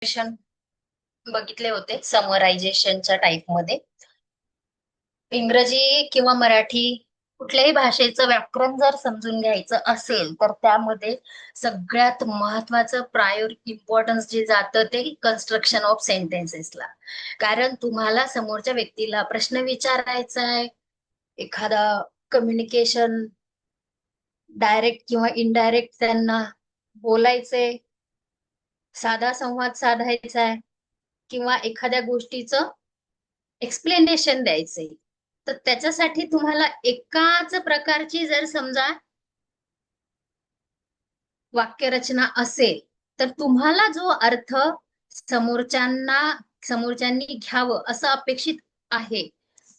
Question बघितले होते समरायझेशनच्या टाईपमध्ये. इंग्रजी किंवा मराठी कुठल्याही भाषेचं व्याकरण जर समजून घ्यायचं असेल तर त्यामध्ये सगळ्यात महत्वाचं इम्पॉर्टन्स जे जातं ते कन्स्ट्रक्शन ऑफ सेंटेन्सेसला. कारण तुम्हाला समोरच्या व्यक्तीला प्रश्न विचारायचा आहे, एखादा कम्युनिकेशन डायरेक्ट किंवा इनडायरेक्ट त्यांना बोलायचंय, साधा संवाद साधायचा आहे किंवा एखाद्या गोष्टीचं एक्सप्लेनेशन द्यायचंय, तर त्याच्यासाठी तुम्हाला एकाच प्रकारची जर समजा वाक्यरचना असेल तर तुम्हाला जो अर्थ समोरच्यांना समोरच्यांनी घ्यावं असं अपेक्षित आहे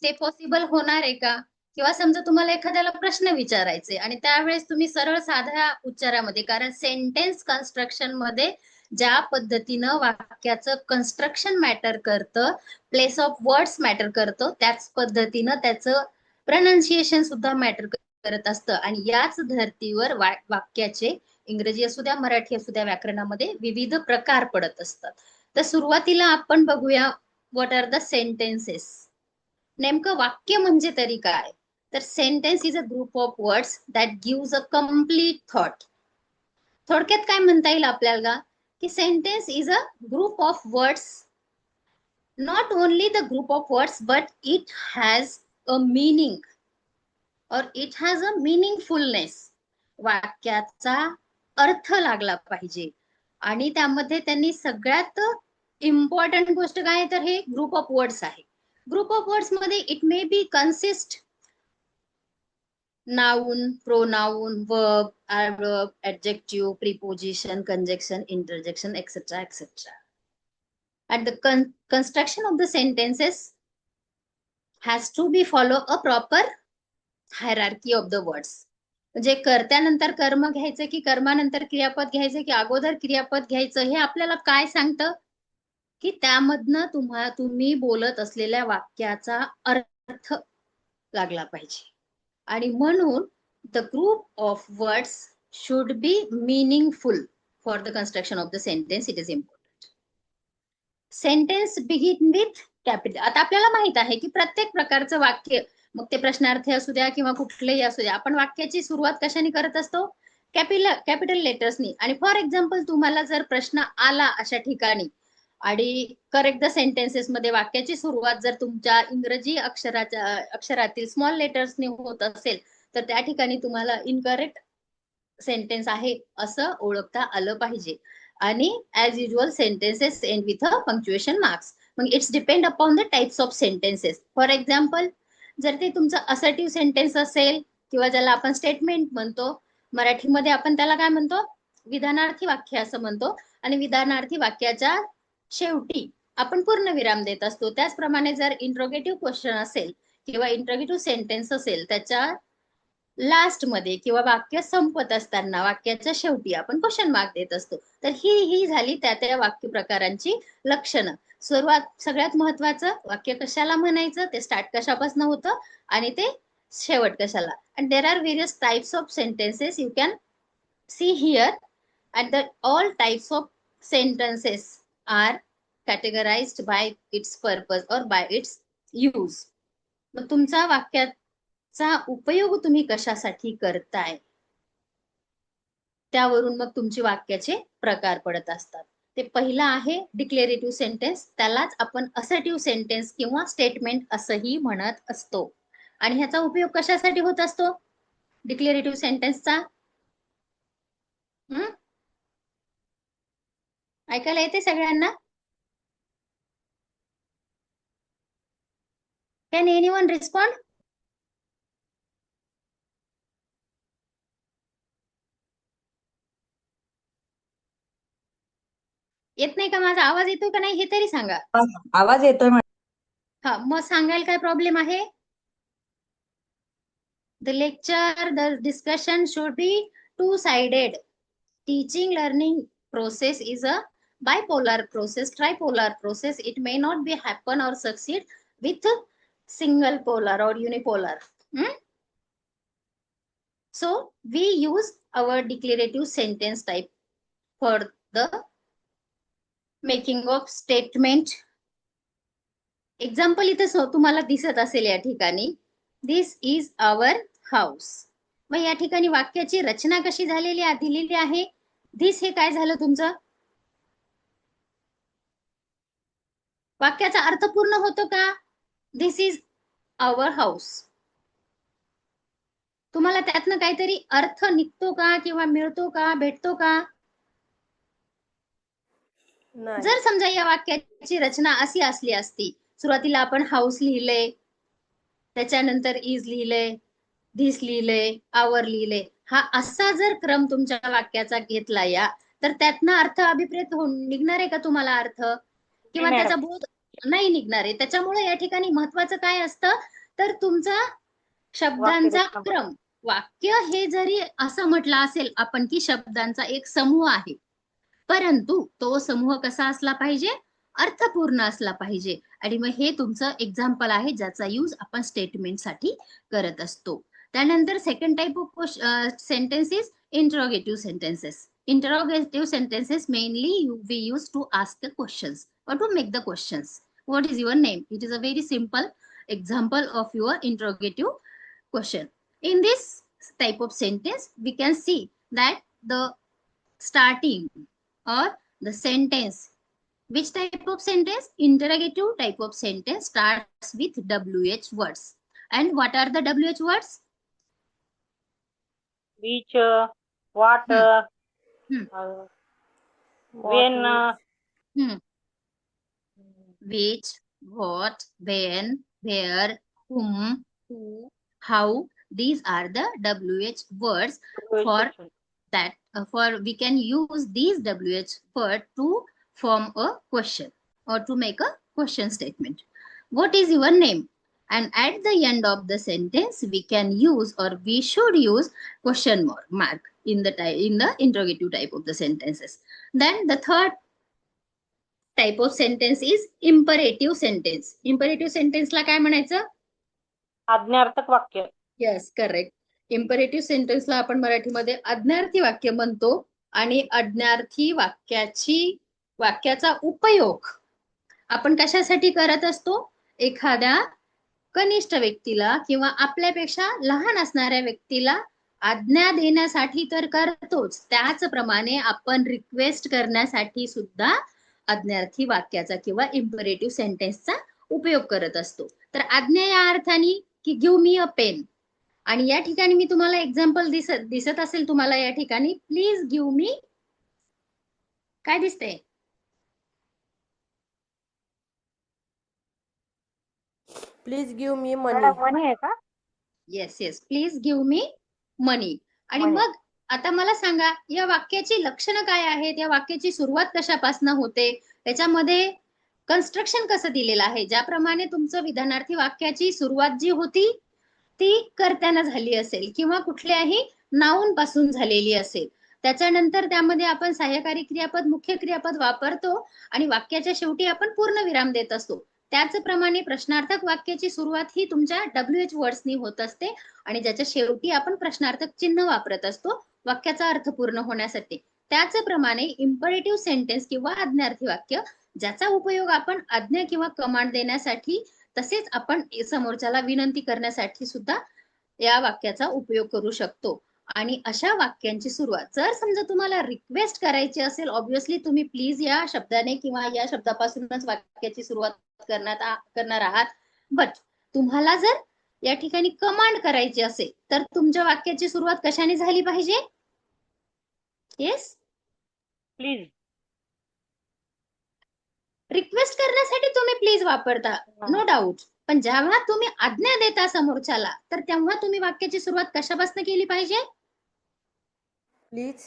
ते पॉसिबल होणार आहे का? किंवा समजा तुम्हाला एखाद्याला प्रश्न विचारायचे आणि त्यावेळेस तुम्ही सरळ साध्या उच्चारामध्ये, कारण सेंटेन्स कन्स्ट्रक्शन मध्ये ज्या पद्धतीनं वाक्याचं कन्स्ट्रक्शन मॅटर करतं, प्लेस ऑफ वर्ड्स मॅटर करतो, त्याच पद्धतीनं त्याचं प्रनाउन्सिएशन सुद्धा मॅटर करत असतं. आणि याच धर्तीवर वाक्याचे इंग्रजी असू द्या मराठी असू द्या व्याकरणामध्ये विविध प्रकार पडत असतात. तर सुरुवातीला आपण बघूया व्हॉट आर द सेंटेन्सेस. नेमकं वाक्य म्हणजे तरी काय? तर sentence is a group of words that gives a complete thought. थोडक्यात काय म्हणता येईल आपल्याला की sentence is a group of words, not only the group of words but it has a meaning और इट हॅज अ मीनिंगफुलनेस. वाक्याचा अर्थ लागला पाहिजे आणि त्यामध्ये त्यांनी सगळ्यात इम्पॉर्टंट गोष्ट काय तर हे ग्रुप ऑफ वर्ड्स आहे. ग्रुप ऑफ वर्ड्स मध्ये it may be consist noun, pronoun, verb, adverb, adjective, preposition, conjunction, interjection, etc. etc. And the construction of the sentences has to be follow a proper hierarchy of the words. म्हणजे कर्त्यानंतर कर्म घ्यायचं की कर्मानंतर क्रियापद घ्यायचं की अगोदर क्रियापद घ्यायचं, हे आपल्याला काय सांगतं की त्यामधनं तुम्ही बोलत असलेल्या वाक्याचा अर्थ लागला पाहिजे. आणि म्हणून the group of words should be meaningful for the construction of the sentence. It is important. Sentence begin with capital. आता आपल्याला माहित आहे की प्रत्येक प्रकारचं वाक्य, मग ते प्रश्नार्थी असू द्या किंवा कुठलेही असू द्या, आपण वाक्याची सुरुवात कशाने करत असतो? कॅपिटल लेटर्सनी. आणि फॉर एक्झाम्पल तुम्हाला जर प्रश्न आला अशा ठिकाणी आणि करेक्ट द सेंटेन्सेस मध्ये वाक्याची सुरुवात जर तुमच्या इंग्रजी अक्षरातील स्मॉल लेटर्सने होत असेल तर त्या ठिकाणी तुम्हाला इनकरेक्ट सेंटेन्स आहे असं ओळखता आलं पाहिजे. आणि as usual sentences end with a punctuation marks. मग it's depend upon the types of sentences. For example जर ते तुमचं असर्टिव्ह सेंटेन्स असेल किंवा ज्याला आपण स्टेटमेंट म्हणतो, मराठीमध्ये आपण त्याला काय म्हणतो? विधानार्थी वाक्य असं म्हणतो. आणि विधानार्थी वाक्याच्या शेवटी आपण पूर्ण विराम देत असतो. त्याचप्रमाणे जर इंट्रोगेटिव्ह क्वेश्चन असेल किंवा इंट्रोगेटिव्ह सेंटेन्स असेल, त्याच्या लास्ट मध्ये किंवा वाक्य संपत असताना वाक्याच्या शेवटी आपण क्वेश्चन मार्क देत असतो. तर ही झाली त्या त्या वाक्य प्रकारांची लक्षणं. सुरुवात सगळ्यात महत्वाचं, वाक्य कशाला म्हणायचं, ते स्टार्ट कशापासून होतं आणि ते शेवट कशाला. And there are various types of sentences you can see here. And the all types of sentences are categorized by its purpose or by its use. मग तुमचा वाक्याचा उपयोग तुम्ही कशासाठी करताय त्यावरून मग तुमची वाक्याचे प्रकार पडत असतात. ते पहिला आहे डिक्लेरेटिव्ह सेंटेन्स, त्यालाच आपण असर्टिव्ह सेंटेन्स किंवा स्टेटमेंट असंही म्हणत असतो. आणि ह्याचा उपयोग कशासाठी होत असतो डिक्लेरेटिव्ह सेंटेन्सचा? ऐकायला येते सगळ्यांना? Can anyone respond? येत नाही का? माझा आवाज येतोय का नाही हे तरी सांगा. आवाज येतोय. हा, मग सांगायला काय प्रॉब्लेम आहे? The lecture, the discussion should be two-sided. Teaching learning process is a bipolar process, tripolar process. It may not be happen or succeed with single polar or unipolar. So we use our declarative sentence type for the making of statement. Example इथे तुम्हाला दिसत असेल या ठिकाणी, दिस is our house. मग या ठिकाणी वाक्याची रचना कशी झालेली दिलेली आहे. दिस हे काय झालं तुमचं, वाक्याचा अर्थ पूर्ण होतो का. दिस इज आवर हाऊस. तुम्हाला त्यातनं काहीतरी अर्थ निघतो का किंवा मिळतो का, भेटतो का. जर समजा या वाक्याची रचना अशी असली असती, सुरुवातीला आपण हाऊस लिहिले, त्याच्यानंतर इज लिहिले, धिस लिहिले, आवर लिहिले, हा असा जर क्रम तुमच्या वाक्याचा घेतला या, तर त्यातनं अर्थ अभिप्रेत निघणार आहे का तुम्हाला अर्थ, किंवा त्याचा बोध नाही निघणार आहे. त्याच्यामुळे या ठिकाणी महत्वाचं काय असतं, तर तुमचा शब्दांचा क्रम. वाक्य हे जरी असं म्हटलं असेल आपण की शब्दांचा एक समूह आहे, परंतु तो समूह कसा असला पाहिजे, अर्थपूर्ण असला पाहिजे. आणि मग हे तुमचं एक्झाम्पल आहे ज्याचा यूज आपण स्टेटमेंट साठी करत असतो. त्यानंतर second type of sentences, interrogative sentences. Interrogative sentences mainly we use to ask the questions or to make the questions. What is your name? It is a very simple example of your interrogative question. In this type of sentence, we can see that the starting or the sentence, which type of sentence, interrogative type of sentence starts with WH words. And what are the WH words? Which, what, when, which, what, when, where, whom, who, how. These are the WH words. For that, for we can use these WH word to form a question or to make a question statement. What is your name? And at the end of the sentence, we can use or we should use question mark in the interrogative type of the sentences. Then the third type of sentence is imperative sentence. Imperative sentence ला काय म्हणायचं, आज्ञार्थक वाक्य. Yes, correct. Imperative सेंटेन्सला आपण मराठीमध्ये आज्ञार्थी वाक्य म्हणतो. आणि आज्ञार्थी वाक्याचा उपयोग आपण कशासाठी करत असतो, एखाद्या कनिष्ठ व्यक्तीला किंवा आपल्यापेक्षा लहान असणाऱ्या व्यक्तीला आज्ञा देण्यासाठी तर करतोच, त्याचप्रमाणे आपण रिक्वेस्ट करण्यासाठी सुद्धा आज्ञार्थी वाक्याचा किंवा इम्परेटिव्ह सेंटेन्सचा उपयोग करत असतो. तर आज्ञा या अर्थाने की गिव्ह मी अ पेन. आणि या ठिकाणी मी तुम्हाला एक्झाम्पल दिसत असेल तुम्हाला या ठिकाणी, प्लीज गिव्ह मी, काय दिसतंय, प्लीज गिव्ह मी मनी. मनी आहे का. Yes yes, please give me money. आणि मग आता मला सांगा, या वाक्याची लक्षणं काय आहेत, या वाक्याची सुरुवात कशापासून होते, त्याच्यामध्ये कन्स्ट्रक्शन कसं दिलेलं आहे. ज्याप्रमाणे तुमचं विधानार्थी वाक्याची सुरुवात जी होती ती कर्त्यानं झाली असेल किंवा कुठल्याही नाऊन पासून झालेली असेल, त्याच्यानंतर त्यामध्ये आपण सहाय्यकारी क्रियापद, मुख्य क्रियापद वापरतो आणि वाक्याच्या शेवटी आपण पूर्ण विराम देत असतो. त्याचप्रमाणे प्रश्नार्थक वाक्याची सुरुवात ही तुमच्या WH वर्ड्सनी होत असते आणि ज्याच्या शेवटी आपण प्रश्नार्थक चिन्ह वापरत असतो वाक्याचा अर्थ पूर्ण होण्यासाठी. त्याचप्रमाणे इम्परेटिव्ह सेंटेन्स किंवा आज्ञार्थी वाक्य, ज्याचा उपयोग आपण आज्ञा किंवा कमांड देण्यासाठी तसेच आपण समोरच्याला विनंती करण्यासाठी सुद्धा या वाक्याचा उपयोग करू शकतो. आणि अशा वाक्यांची सुरुवात जर समजा तुम्हाला रिक्वेस्ट करायची असेल, ऑब्व्हियसली तुम्ही प्लीज या शब्दाने किंवा या शब्दापासूनच वाक्याची सुरुवात करणार आहात. बट तुम्हाला जर या ठिकाणी कमांड करायची असेल तर तुमच्या वाक्याची सुरुवात कशाने झाली पाहिजे, येस प्लीज. रिक्वेस्ट करण्यासाठी तुम्ही प्लीज वापरता, नो डाऊट. पण जेव्हा तुम्ही आज्ञा देता समोरच्याला, तर तेव्हा तुम्ही वाक्याची सुरुवात कशापासून केली पाहिजे, प्लीज.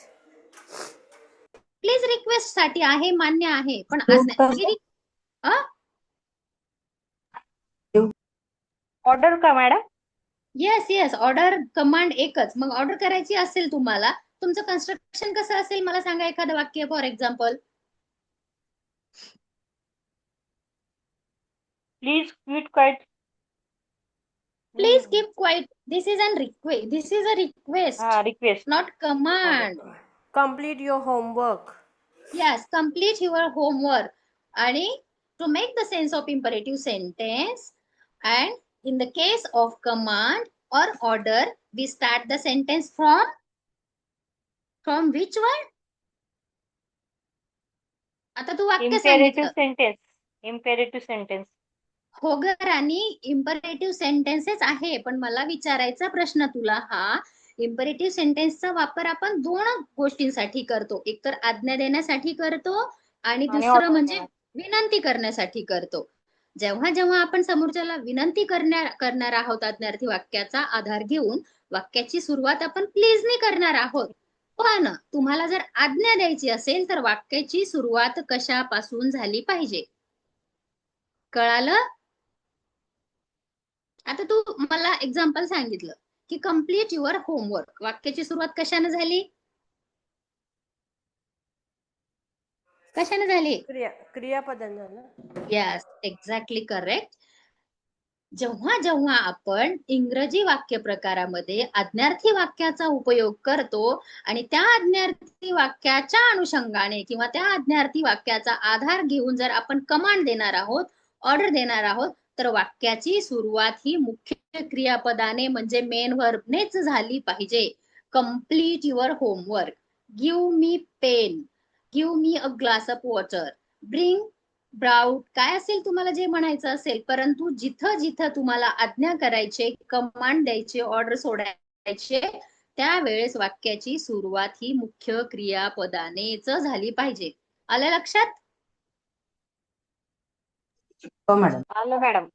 प्लीज रिक्वेस्ट साठी आहे, मान्य आहे, पण ऑर्डर का madam. Yes yes, order command एकच. मग ऑर्डर करायची असेल तुम्हाला, तुमचं कन्स्ट्रक्शन कसं असेल मला सांगा एखादं वाक्य. For example, please keep quiet. Please keep quiet. This is an request, this is a request, request, not command. Complete your homework. Yes, complete your homework. आणि to make the sense of imperative sentence, and in the case of command or order, we start the sentence from which word? आता तू वाक्य Imperative सांगितलं. sentence. Imperative sentence. हो ग राणी, imperative sentences आहे, पण मला विचारायचा प्रश्न तुला हा, इम्परेटिव्ह सेंटेन्सचा वापर आपण दोन गोष्टींसाठी करतो. एक तर आज्ञा देण्यासाठी करतो आणि आणि दुसरं order म्हणजे करा. विनंती करण्यासाठी करतो. जेव्हा जेव्हा आपण समोरच्याला विनंती करणार आहोत आज्ञार्थी वाक्याचा आधार घेऊन, वाक्याची सुरुवात आपण प्लीजने करणार आहोत. पण तुम्हाला जर आज्ञा द्यायची असेल तर वाक्याची सुरुवात कशापासून झाली पाहिजे? कळालं? आता तू मला एक्झाम्पल सांगितलं की कम्प्लीट युअर होमवर्क, वाक्याची सुरुवात कशाने झाली? कशाने झाली? क्रियापदाने झालं. Yes, exactly correct. जेव्हा जेव्हा आपण इंग्रजी वाक्य प्रकारामध्ये आज्ञार्थी वाक्याचा उपयोग करतो आणि त्या आज्ञार्थी वाक्याच्या अनुषंगाने किंवा त्या आज्ञार्थी वाक्याचा आधार घेऊन जर आपण कमांड देणार आहोत, ऑर्डर देणार आहोत, तर वाक्याची सुरुवात ही मुख्य क्रियापदाने म्हणजे मेन व्हर्बनेच झाली पाहिजे. Complete your homework, give me pen, give me a glass of water, bring brought, काय असेल तुम्हाला जे म्हणायचं असेल, परंतु जिथं जिथं तुम्हाला आज्ञा करायचे, कमांड द्यायचे, ऑर्डर सोडायचे, त्यावेळेस वाक्याची सुरुवात ही मुख्य क्रियापदानेच झाली पाहिजे. आलं लक्षात? हो मॅडम. आलं मॅडम.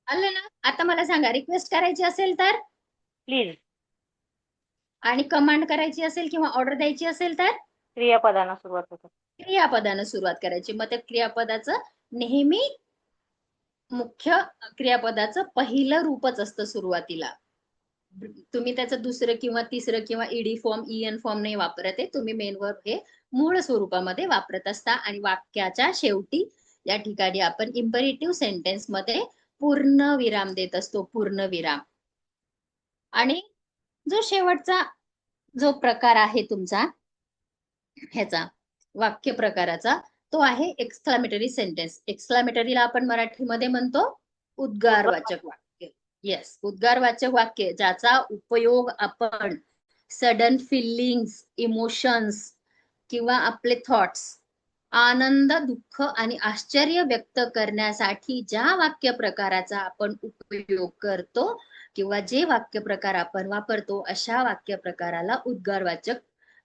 आलं ना? आता मला सांगा, रिक्वेस्ट करायची असेल तर, प्लीज. आणि कमांड करायची असेल किंवा ऑर्डर द्यायची असेल तर क्रियापदानं सुरुवात होते. क्रियापदानं सुरुवात करायची. मग त्या क्रियापदाचं नेहमी मुख्य क्रियापदाचं पहिलं रूपच असतं सुरुवातीला. तुम्ही त्याचं दुसरं किंवा तिसरं किंवा ईडी फॉर्म, ईएन फॉर्म नाही वापरत आहे. तुम्ही मेन वर्ब हे मूळ स्वरूपामध्ये वापरत असता आणि वाक्याच्या शेवटी या ठिकाणी आपण इम्परेटिव्ह सेंटेन्स मध्ये पूर्ण विराम देत असतो, पूर्ण विराम. आणि जो शेवटचा जो प्रकार आहे तुमचा ह्याचा वाक्य प्रकाराचा, तो आहे एक्सक्लामेटरी सेंटेन्स. एक्सक्लामेटरीला आपण मराठीमध्ये म्हणतो उद्गारवाचक वाक्य. येस, उद्गारवाचक वाक्य ज्याचा उपयोग आपण सडन फिलिंग्स, इमोशन्स किंवा आपले थॉट्स, आनंद, दुःख आणि आश्चर्य व्यक्त करण्यासाठी ज्या वाक्य प्रकाराचा आपण उपयोग करतो किंवा जे वाक्य प्रकार आपण वापरतो, अशा वाक्य प्रकाराला उद्गारवाचक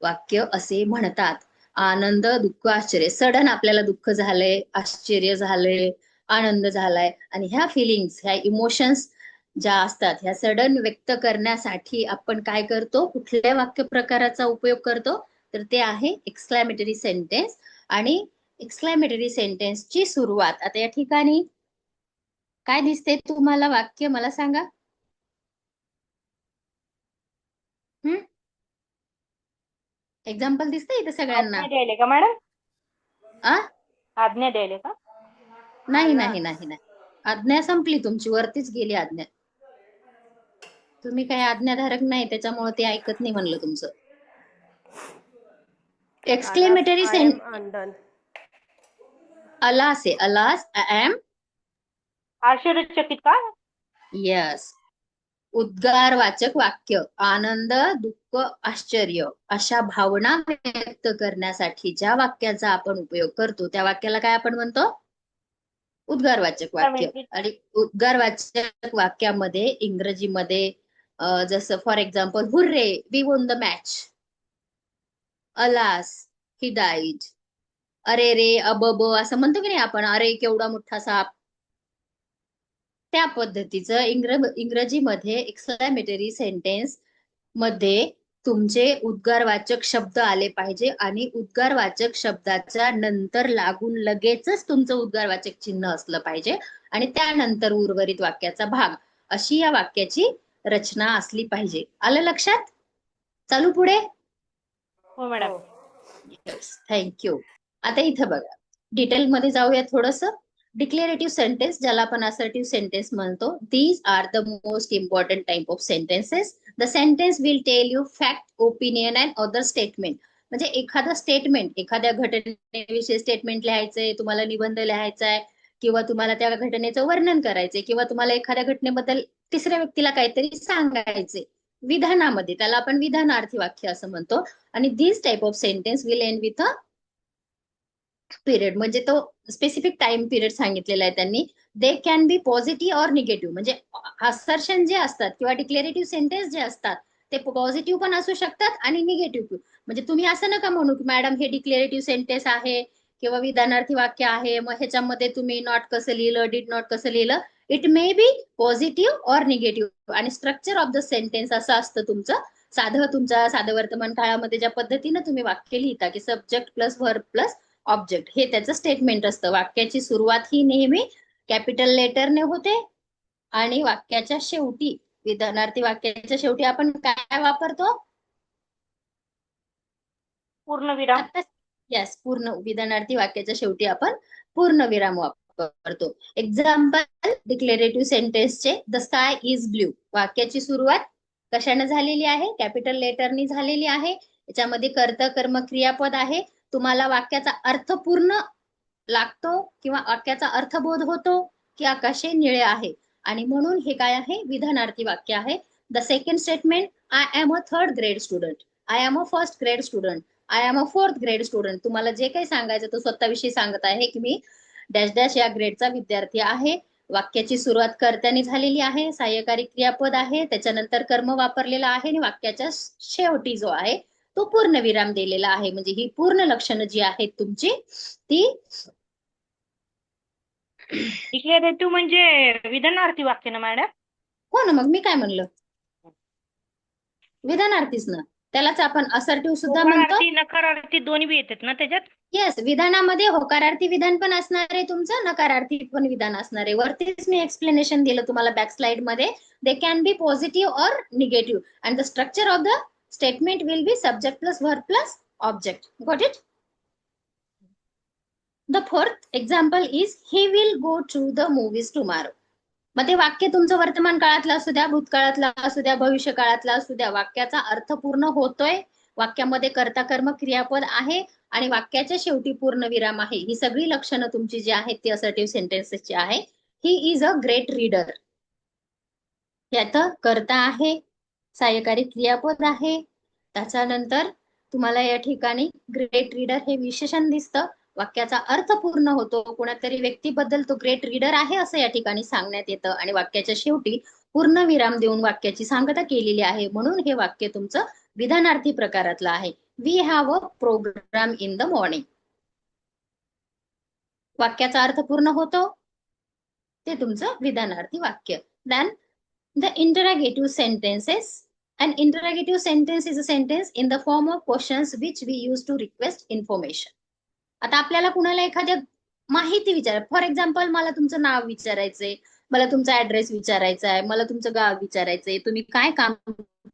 वाक्य असे म्हणतात. आनंद, दुःख, आश्चर्य. सडन आपल्याला दुःख झालंय, आश्चर्य झालंय, आनंद झालाय, आणि ह्या फिलिंग्स, ह्या इमोशन्स ज्या असतात, ह्या सडन व्यक्त करण्यासाठी आपण काय करतो, कुठल्या वाक्य प्रकाराचा उपयोग करतो, तर ते आहे एक्सक्लॅमेटरी सेंटेन्स. आणि एक्सक्लॅमेटरी सेंटेन्सची सुरुवात, आता या ठिकाणी काय दिसते तुम्हाला वाक्य, मला सांगा. एक्झाम्पल दिसते इथे सगळ्यांना? आज्ञा द्यायले का मॅडम? आ आज्ञा द्यायले का? नाही नाही नाही नाही, आज्ञा संपली तुमची, वरतीच गेली आज्ञा. तुम्ही काही आज्ञाधारक नाही, त्याच्यामुळे ते ऐकत नाही म्हणलं तुमचं. Exclamatory undone. अलास आहे, अलास, आय एम. आश्चर्यचकित का? यस, उद्गारवाचक वाक्य. आनंद, दुःख, आश्चर्य अशा भावना व्यक्त करण्यासाठी ज्या वाक्याचा आपण उपयोग करतो, त्या वाक्याला काय आपण म्हणतो, उद्गारवाचक वाक्य. आणि उद्गारवाचक वाक्यामध्ये इंग्रजीमध्ये जसं for example, hurray, we won the match, alas, he died, अरे रे, अबब असं म्हणतो की नाही आपण, अरे केवढा मोठा साप, त्या पद्धतीचं इंग्रजीमध्ये एक्सक्लॅमेटरी सेंटेन्स मध्ये तुमचे उद्गारवाचक शब्द आले पाहिजे आणि उद्गारवाचक शब्दाच्या नंतर लागून लगेचच तुमचं उद्गारवाचक चिन्ह असलं पाहिजे आणि त्यानंतर उर्वरित वाक्याचा भाग, अशी या वाक्याची रचना असली पाहिजे. आलं लक्षात? चालू पुढे. हो मॅडम. थँक्यू. आता इथं बघा, डिटेल मध्ये जाऊया थोडस. डिक्लेरेटिव्ह सेंटेन्स, ज्याला आपण असर्टिव्ह सेंटेन्स म्हणतो, these are the most important type of sentences. The sentence will tell you fact, opinion and other statement. म्हणजे एखादं स्टेटमेंट, एखाद्या घटनेविषयी स्टेटमेंट लिहायचंय, तुम्हाला निबंध लिहायचा आहे, किंवा तुम्हाला त्या घटनेचं वर्णन करायचंय, किंवा तुम्हाला एखाद्या घटनेबद्दल तिसऱ्या व्यक्तीला काहीतरी सांगायचे विधानामध्ये, त्याला आपण विधानार्थी वाक्य असं म्हणतो. आणि this type of sentence will end with a period, म्हणजे तो स्पेसिफिक टाइम पिरियड सांगितलेला आहे त्यांनी. They can be positive or negative, म्हणजे असर्शन जे असतात किंवा डिक्लेरेटिव्ह सेंटेन्स जे असतात ते पॉझिटिव्ह पण असू शकतात आणि निगेटिव्ह. म्हणजे तुम्ही असं नका म्हणू की मॅडम हे डिक्लेरेटिव्ह सेंटेन्स आहे किंवा विधानार्थी वाक्य आहे, मग ह्याच्यामध्ये तुम्ही नॉट कसं लिहिलं, डिड नॉट कसं लिहिलं. It may be positive or negative. आणि स्ट्रक्चर ऑफ द सेंटेन्स असं असतं तुमचं, तुमच्या साधं वर्तमान काळामध्ये ज्या पद्धतीनं तुम्ही वाक्य लिहिता की subject plus verb plus object, हे त्याचं स्टेटमेंट असतं. वाक्याची सुरुवात ही नेहमी कॅपिटल लेटरने होते आणि वाक्याच्या शेवटी, विधानार्थी वाक्याच्या शेवटी आपण काय वापरतो? पूर्णविराम. यस, पूर्ण विधानार्थी वाक्याच्या शेवटी आपण पूर्णविराम वापरतो. एक्झाम्पल डिक्लेरेटिव्ह सेंटेन्सचे, द स्काय इज ब्ल्यू. वाक्याची सुरुवात कशाने झालेली आहे? कॅपिटल लेटरनी झालेली आहे. याच्यामध्ये कर्ता कर्म क्रियापद आहे. तुम्हाला वाक्याचा अर्थ पूर्ण लागतो किंवा वाक्याचा अर्थबोध होतो की आकाशे निळे आहे, आणि म्हणून हे काय आहे? विधानार्थी वाक्य आहे. The second statement, I am a third grade student, I am a first grade student, I am a fourth grade student. तुम्हाला जे काही सांगायचं तो स्वतःविषयी सांगत आहे की मी डॅश डॅश या ग्रेडचा विद्यार्थी आहे. वाक्याची सुरुवात कर्त्याने झालेली आहे, सहाय्यकारी क्रियापद आहे, त्याच्यानंतर कर्म वापरलेला आहे, आणि वाक्याच्या शेवटी जो आहे तो पूर्णविराम दिलेला आहे. म्हणजे ही पूर्ण लक्षणं जी आहेत तुमची ती डिक्लेरेटिव्ह म्हणजे विधानार्थी वाक्य ना मॅडम? हो ना, मग मी काय म्हणलं? विधानार्थीच ना, त्यालाच आपण असर्टिव्ह सुद्धा म्हणतो. होकारार्थी नकारार्थी दोन्ही बी येतात ना त्याच्यात? येस, विधानामध्ये होकारार्थी विधान पण असणार आहे तुमचं, नकारार्थी पण विधान असणार आहे. वरतीच मी एक्सप्लेनेशन दिलं तुम्हाला बॅक स्लाइड मध्ये. They can be positive or negative and the structure of the statement will be subject plus verb plus object. Got it? The fourth example is he will go to the movies tomorrow. मग ते वाक्य तुमचं वर्तमान काळातलं असू द्या, भूतकाळातलं असू द्या, भविष्य काळातला असू द्या, वाक्याचा अर्थ पूर्ण होतोय. वाक्यामध्ये कर्ता कर्म क्रियापद आहे आणि वाक्याच्या शेवटी पूर्ण विराम आहे. ही सगळी लक्षणं तुमची जी आहेत ती असर्टिव्ह सेंटेन्सेसची आहे. He is a great reader. यात कर्ता आहे, सहाय्यकारी क्रियापद आहे, त्याच्यानंतर तुम्हाला या ठिकाणी ग्रेट रीडर हे विशेषण दिसतं. वाक्याचा अर्थ पूर्ण होतो, कोणातरी व्यक्तीबद्दल तो ग्रेट रीडर आहे असं या ठिकाणी सांगण्यात येतं, आणि वाक्याच्या शेवटी पूर्ण विराम देऊन वाक्याची सांगता केलेली आहे. म्हणून हे वाक्य तुमचं विधानार्थी प्रकारातलं आहे. We have a program in the morning. वाक्याचा अर्थ पूर्ण होतो, ते तुमचं विधानार्थी वाक्य. Then the interrogative sentences. An interrogative sentence is a sentence in the form of questions which we use to request information. आता आपल्याला कुणाला एखाद्या माहिती फॉर एक्झाम्पल मला तुमचं नाव विचारायचंय, मला तुमचा ऍड्रेस विचारायचा आहे, मला तुमचं गाव विचारायचंय, तुम्ही काय काम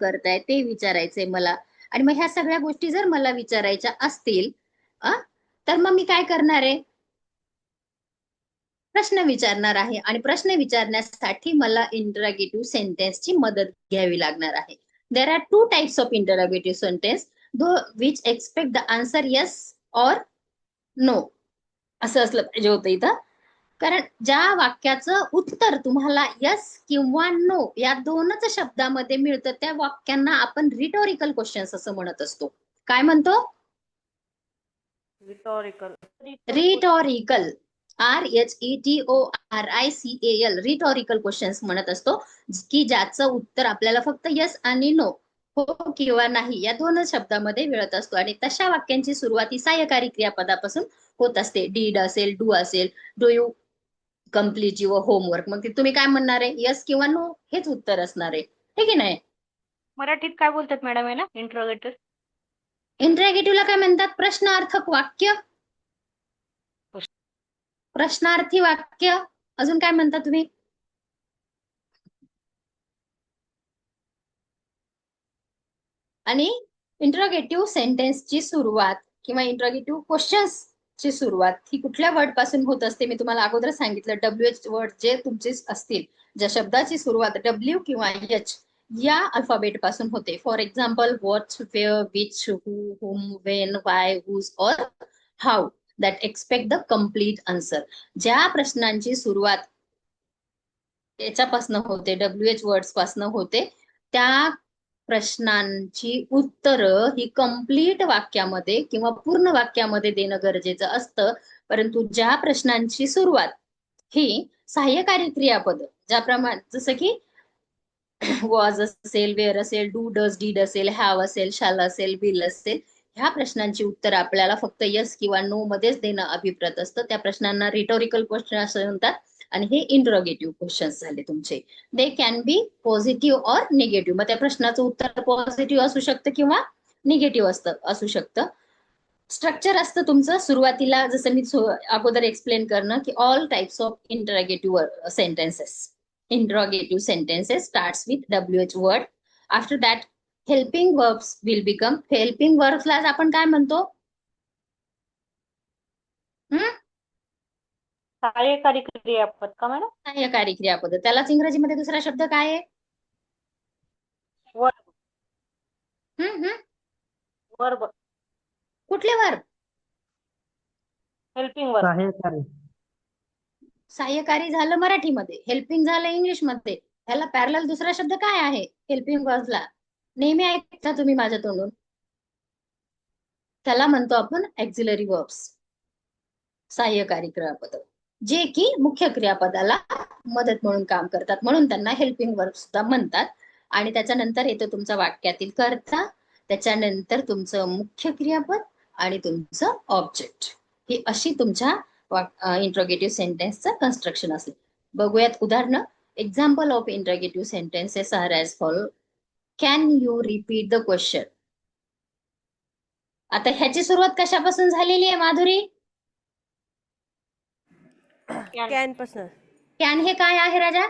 करताय ते विचारायचंय मला. आणि मग ह्या सगळ्या गोष्टी जर मला विचारायच्या असतील तर मग मी काय करणार आहे? प्रश्न विचारणार आहे, आणि प्रश्न विचारण्यासाठी मला इंटरॅगेटिव्ह सेंटेन्सची मदत घ्यावी लागणार आहे. There are two types of interrogative sentence which expect the answer yes or no असं असलं पाहिजे होतं इथं. कारण ज्या वाक्याचं उत्तर तुम्हाला यस किंवा नो या दोनच शब्दामध्ये मिळतं त्या वाक्यांना आपण रिटॉरिकल क्वेश्चन्स असं म्हणत असतो. काय म्हणतो? रिटॉरिकल. रिटॉरिकल. RHETORICAL. रिटॉरिकल क्वेश्चन्स म्हणत असतो, की ज्याचं उत्तर आपल्याला फक्त यस आणि नो, हो किंवा नाही या दोनच शब्दामध्ये मिळत असतो. आणि तशा वाक्यांची सुरुवात ही सहाय्यकारी क्रियापदापासून होत असते. डीड असेल, डू असेल, do you complete your homework. मग तुम्ही काय म्हणणार आहे? यस किंवा नो हेच उत्तर असणार आहे, हे की नाही? मराठीत काय बोलतात मॅडम याला इंट्रोगेटिव्ह? इंटरॅगेटिव्हला काय म्हणतात? प्रश्नार्थक वाक्य, प्रश्नार्थी वाक्य. अजून काय म्हणता तुम्ही? आणि इंटरॉगेटिव्ह सेंटेन्सची सुरुवात किंवा इंटरॉगेटिव्ह क्वेश्चन्सची सुरुवात ही कुठल्या वर्ड पासून होत असते? मी तुम्हाला अगोदर सांगितलं, WH वर्ड जे तुमचे असतील, ज्या शब्दाची सुरुवात W किंवा H या अल्फाबेट पासून होते. For example what, where, which, who, whom, when, why, whose or how. That expect the complete answer. ज्या प्रश्नांची सुरुवात याच्यापासून होते, WH वर्ड्स पासून होते, त्या प्रश्नांची उत्तरं ही कम्प्लीट वाक्यामध्ये किंवा पूर्ण वाक्यामध्ये देणं गरजेचं असतं. परंतु ज्या प्रश्नांची सुरुवात ही सहाय्यकारी क्रियापद, ज्याप्रमाणे जसं की वॉज असेल, वेअर असेल, डू, डज, डीड असेल, हॅव असेल, शाल असेल, विल असेल, ह्या प्रश्नांची उत्तर आपल्याला फक्त येस किंवा नो मध्येच देणं अभिप्रेत असतं. त्या प्रश्नांना रिटोरिकल क्वेश्चन असं म्हणतात आणि हे इंटरोगेटिव्ह क्वेश्चन्स झाले तुमचे. दे can be positive or negative. मग त्या प्रश्नाचं उत्तर पॉझिटिव्ह असू शकतं किंवा निगेटिव्ह असू शकतं. स्ट्रक्चर असतं तुमचं सुरुवातीला, जसं मी अगोदर एक्सप्लेन करणं की all types of interrogative sentences. Interrogative sentences starts with WH word. After that, helping verbs will become. Helping verbs ला आपण काय म्हणतो? सहाय्यकारी क्रियापद का मॅडम? सहाय्यकारी क्रियापद. त्यालाच इंग्रजीमध्ये दुसरा शब्द काय आहे? वर्ब. हम्म. वर्ब. कुठले वर्ब? Helping verb. सहाय्यकारी. सहाय्यकारी झालं मराठीमध्ये, हेल्पिंग झालं इंग्लिशमध्ये. ह्याला पॅरलल दुसरा शब्द काय आहे हेल्पिंग वर्ब्सला? नेहमी ऐकता तुम्ही माझ्या तोंडून. त्याला म्हणतो आपण ऑक्झिलरी वर्ब्स, सहाय्यकारी क्रियापद, जे की मुख्य क्रियापदाला मदत म्हणून काम करतात, म्हणून त्यांना हेल्पिंग वर्ब सुद्धा म्हणतात. आणि त्याच्यानंतर येतो तुमचा वाक्यातील कर्ता, त्याच्यानंतर तुमचं मुख्य क्रियापद आणि तुमचं ऑब्जेक्ट. ही अशी तुमच्या इंट्रोगेटिव्ह सेंटेन्सचं कन्स्ट्रक्शन असेल. बघूयात उदाहरणं. Example of interrogative sentences are as follow. Can you repeat the question? आता ह्याची सुरुवात कशापासून झालेली आहे माधुरी? कॅन पासून. कॅन हे काय आहे राजा?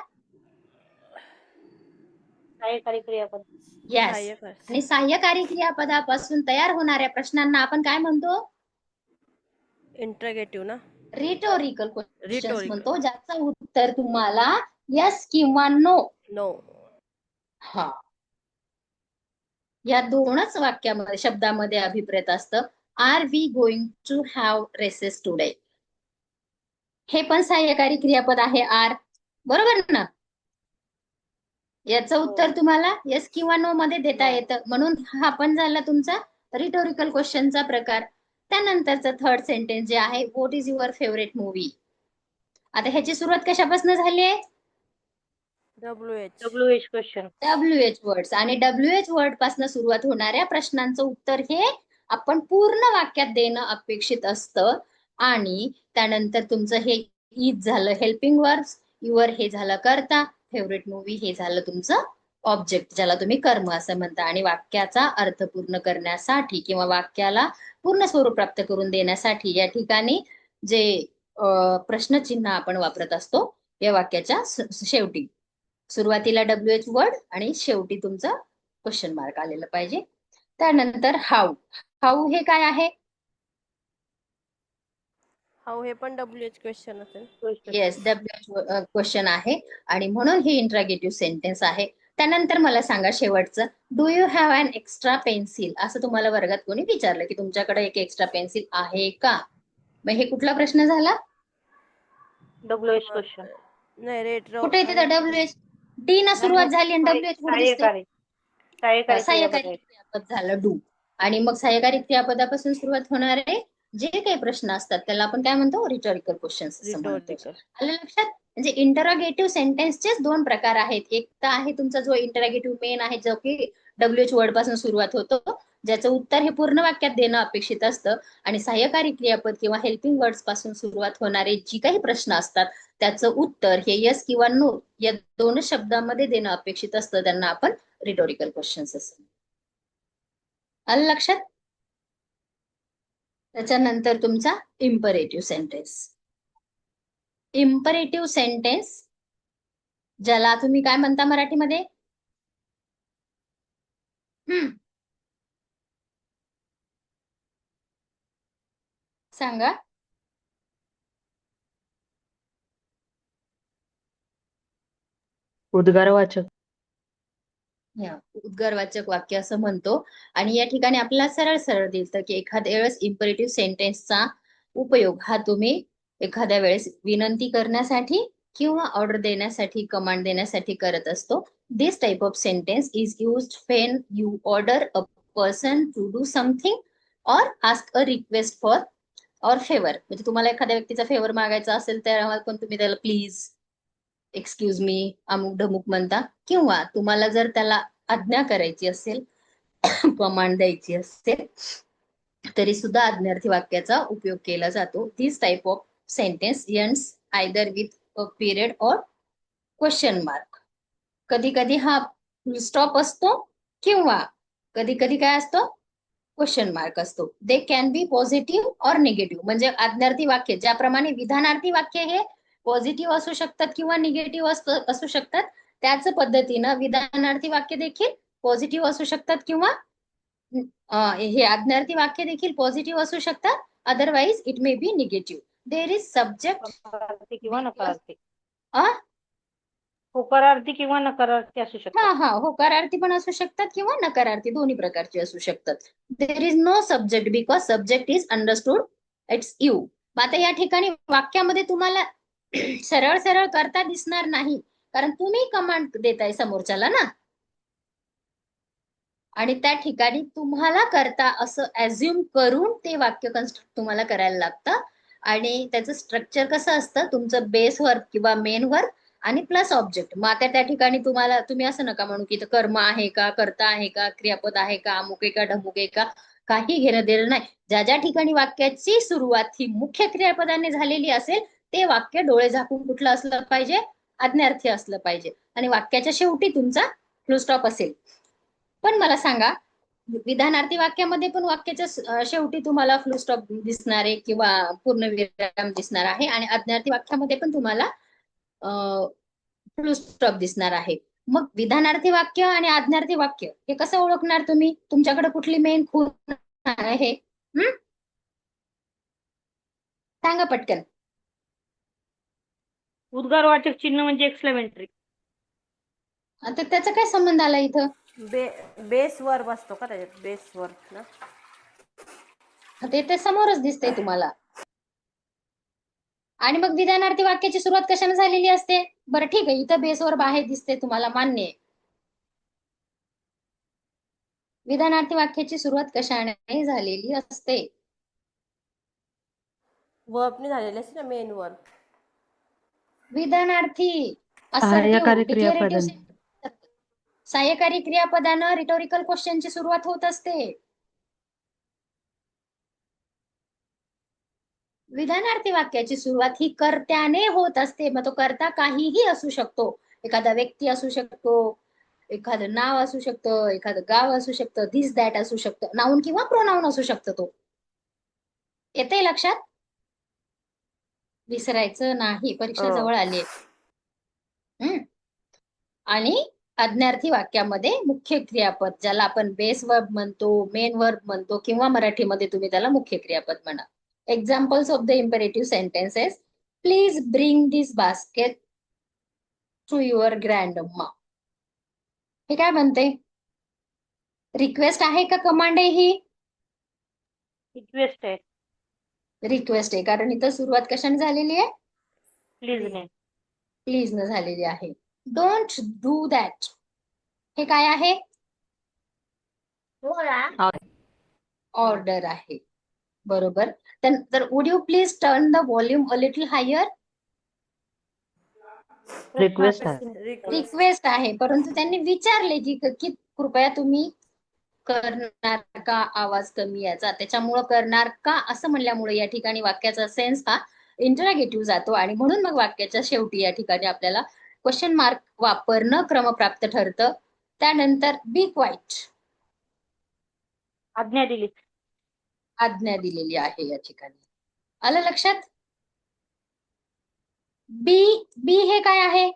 सहाय्यकारी क्रियापद. येस. सहाय्यकारी. आणि सहाय्यकारी क्रियापदापासून तयार होणाऱ्या प्रश्नांना आपण काय म्हणतो? इंटरोगेटिव्ह ना. Rhetorical questions Rhetorical. म्हणतो, ज्याचं उत्तर तुम्हाला यस किंवा नो. नो. हा, या दोनच वाक्यामध्ये शब्दामध्ये अभिप्रेत असतं. Are we going to have races today? हे पण सहाय्यकारी क्रियापद आहे आर, बरोबर ना? याचं उत्तर तुम्हाला येस किंवा नो मध्ये देता येतं, म्हणून हा पण झाला तुमचा रिटोरिकल क्वेश्चनचा प्रकार. त्यानंतरचं थर्ड सेंटेन्स जे आहे, what is your favourite movie? आता ह्याची सुरुवात कशापासून झाली आहे? WH question. WH words. आणि WH वर्ड पासून सुरुवात होणाऱ्या प्रश्नांचं उत्तर हे आपण पूर्ण वाक्यात देणं अपेक्षित असतं. आणि त्यानंतर तुमचं हे इज झालं हेल्पिंग वर्ब्स, युअर हे झालं कर्ता, फेवरेट मूवी हे झालं तुमचं ऑब्जेक्ट, ज्याला तुम्ही कर्म असं म्हणता. आणि वाक्याचा अर्थ पूर्ण करण्यासाठी किंवा वाक्याला पूर्ण स्वरूप प्राप्त करून देण्यासाठी या ठिकाणी जे प्रश्नचिन्ह आपण वापरत असतो या वाक्याच्या शेवटी. सुरुवातीला WH वर्ड आणि शेवटी तुमचं क्वेश्चन मार्क आलेलं पाहिजे. त्यानंतर हाऊ. हाऊ हे काय आहे? हाऊ हे पण WH क्वेश्चन असेल. येस, WH क्वेश्चन आहे आणि म्हणून हे इंट्रोगेटिव्ह सेंटेन्स आहे. त्यानंतर मला सांगा शेवटचं, do you have an extra pencil? असं तुम्हाला वर्गात कोणी विचारलं की तुमच्याकडे एक एक्स्ट्रा पेन्सिल आहे का? मग हे कुठला प्रश्न झाला? WH question. नाही रेट. कुठे येते WH? डी ना सुरुवात झाली आणि WH कुठे दिसते? सहाय्यकारी क्रियापद झालं डू. आणि मग सहाय्यकारी क्रियापदापासून सुरुवात होणारे जे काही प्रश्न असतात त्याला आपण काय म्हणतो? रिटोरिकल क्वेश्चन्स असं म्हणतो. आलं लक्षात? म्हणजे इंटरोगेटिव्ह सेंटेन्सचेच दोन प्रकार आहेत. एक तर आहे तुमचा जो इंटरोगेटिव्ह मेन आहे, जो की WH वर्ड पासून सुरुवात होतो, ज्याचं उत्तर हे पूर्ण वाक्यात देणं अपेक्षित असतं. आणि सहाय्यकारी क्रियापद किंवा हेल्पिंग वर्ड्स पासून सुरुवात होणारे जी काही प्रश्न असतात त्याचं उत्तर हे येस किंवा नो या दोनच शब्दामध्ये देणं अपेक्षित असतं. त्यांना आपण रिटोरिकल क्वेश्चन्स असं. आलं लक्षात? त्याच्यानंतर तुमचा इम्परेटिव्ह सेंटेन्स. इम्परेटिव्ह सेंटेन्स ज्याला तुम्ही काय म्हणता मराठीमध्ये? सांगा. उद्गारवाचक. उद्गारवाचक वाक्य असं म्हणतो. आणि या ठिकाणी आपल्याला सरळ सरळ दिसतं की एखाद्या वेळेस इम्परेटिव्ह सेंटेन्सचा उपयोग हा तुम्ही एखाद्या वेळेस विनंती करण्यासाठी किंवा ऑर्डर देण्यासाठी, कमांड देण्यासाठी करत असतो. This type of sentence is used when you order a person to do something or ask a request for or favour. म्हणजे तुम्हाला एखाद्या व्यक्तीचा फेवर मागायचा असेल तर पण तुम्ही त्याला प्लीज, एक्सक्यूज मी, अमुक ढमुक म्हणता. किंवा तुम्हाला जर त्याला आज्ञा करायची असेल, कमांड द्यायची असेल, तरी सुद्धा आज्ञार्थी वाक्याचा उपयोग केला जातो. This type of sentence ends either with a period or question mark. कधी कधी हा फुल स्टॉप असतो किंवा कधी कधी काय असतो, क्वेश्चन मार्क असतो. दे कॅन बी पॉझिटिव्ह और निगेटिव्ह. म्हणजे आज्ञार्थी वाक्य ज्याप्रमाणे विधानार्थी वाक्य हे पॉझिटिव्ह असू शकतात किंवा निगेटिव्ह असू शकतात, त्याच पद्धतीनं विधानार्थी वाक्य देखील पॉझिटिव्ह असू शकतात किंवा हे आज्ञार्थी वाक्य देखील पॉझिटिव्ह असू शकतात. Otherwise it may be negative. There is subject होकारार्थी किंवा नकारार्थी. हा होकारार्थी किंवा नकारार्थी असू शकतात. हा होकारार्थी पण असू शकतात किंवा नकारार्थी, दोन्ही प्रकारचे असू शकतात. There is no subject because subject is understood, it's you. आता या ठिकाणी वाक्यामध्ये तुम्हाला सरळ सरळ करता दिसणार नाही, कारण तुम्ही कमांड देताय समोरच्याला ना, आणि त्या ठिकाणी तुम्हाला करता असं ऍझ्युम करून ते वाक्य कन्स्ट्रक्ट तुम्हाला करायला लागतं. आणि त्याचं स्ट्रक्चर कसं असतं, तुमचं बेस वर्ब किंवा मेन वर्ब आणि प्लस ऑब्जेक्ट. मग आता त्या ठिकाणी तुम्ही असं नका म्हणू की कर्म आहे का, कर्ता आहे का, क्रियापद आहे का, अमुक आहे का, ढमुक आहे का, काही घेणं देणं नाही. ज्या ज्या ठिकाणी वाक्याची सुरुवात ही मुख्य क्रियापदाने झालेली असेल ते वाक्य डोळे झाकून कुठलं असलं पाहिजे, आज्ञार्थी असलं पाहिजे. आणि वाक्याच्या शेवटी तुमचा फुल स्टॉप असेल. पण मला सांगा, विधानार्थी वाक्यामध्ये पण वाक्याच्या शेवटी तुम्हाला फुल स्टॉप दिसणार आहे किंवा पूर्ण विराम दिसणार आहे, आणि आज्ञार्थी वाक्यामध्ये पण तुम्हाला फुल स्टॉप दिसणार आहे. मग विधानार्थी वाक्य आणि आज्ञार्थी वाक्य हे कसं ओळखणार तुम्ही? तुमच्याकडे कुठली मेन खूण आहे? सांगा पटकन. उद्गारवाचक चिन्ह म्हणजे एक्सक्लेमेटरी. आता त्याचा काय संबंध आला इथं? बेस वर्ब असतो का त्याच्यात, बेस वर्ब ना? ते समोरच दिसतंय तुम्हाला. आणि मग विधानार्थी वाक्याची सुरुवात कशाने झालेली असते? बरं ठीक आहे, इथं बेस वर्ब आहे दिसते तुम्हाला, मान्य आहे. विधानार्थी वाक्याची सुरुवात कशाने झालेली असते? वर्बने झालेले असते ना, मेन वर्ब. विधानार्थी सहाय्यकारी असर्टिव्ह क्रियापदन. डिक्लेरेटिव्ह सहाय्यकारी क्रियापदानं रिटोरिकल क्वेश्चनची सुरुवात होत असते. विधानार्थी वाक्याची सुरुवात ही कर्त्याने होत असते. मग तो कर्ता काहीही असू शकतो. एखादा व्यक्ती असू शकतो, एखादं नाव असू शकतं, एखादं गाव असू शकतं, धिस दॅट असू शकतं, नाऊन किंवा प्रोनाऊन असू शकतं. तो येतंय लक्षात? विसरायचं नाही, परीक्षा जवळ आली आहे. आणि आज्ञार्थी वाक्यामध्ये मुख्य क्रियापद, ज्याला आपण बेस वर्ब म्हणतो, मेन वर्ब म्हणतो, किंवा मराठीमध्ये तुम्ही त्याला मुख्य क्रियापद म्हणा. Examples of the imperative sentences: please bring this basket to your grandma. हे काय म्हणते? रिक्वेस्ट आहे का कमांड आहे ही? रिक्वेस्ट आहे. रिक्वेस्ट आहे, कारण इथं सुरुवात कशाने झालेली आहे? प्लीज ने. प्लीज न झालेली आहे. डोंट डू दॅट हे काय आहे? ऑर्डर आहे. बरोबर. तर would you please turn the volume a little higher? Request आहे. रिक्वेस्ट आहे, परंतु त्यांनी विचारले की कृपया तुम्ही करणार का आवाज कमी याचा. त्याच्यामुळं करणार का असं म्हणल्यामुळे या ठिकाणी वाक्याचा सेन्स हा इंटरॅगेटिव्ह जातो, आणि म्हणून मग वाक्याच्या शेवटी या ठिकाणी आपल्याला क्वेश्चन मार्क वापरणं क्रमप्राप्त ठरतं. त्यानंतर बी क्वाईट, आज्ञा दिली. आज्ञा दिलेली आहे या ठिकाणी. आलं लक्षात? बी बी हे काय आहे?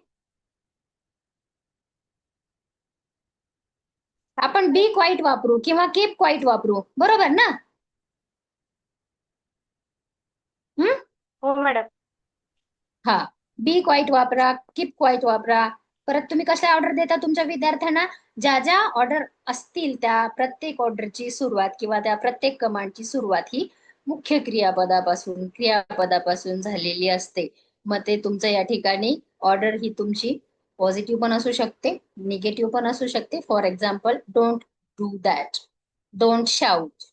आपण बी क्वाईट वापरू किंवा कीप क्वाईट वापरू, बरोबर ना? हो मॅडम. हा, बी क्वाईट वापरा, कीप क्वाईट वापरा, परत तुम्ही कशा ऑर्डर देता तुमच्या विद्यार्थ्यांना? ज्या ज्या ऑर्डर असतील त्या प्रत्येक ऑर्डरची सुरुवात किंवा त्या प्रत्येक कमांडची सुरुवात ही मुख्य क्रियापदापासून झालेली असते. मग ते तुमचं या ठिकाणी ऑर्डर ही तुमची पॉझिटिव्ह पण असू शकते, निगेटिव्ह पण असू शकते. For example, don't do that, don't shout,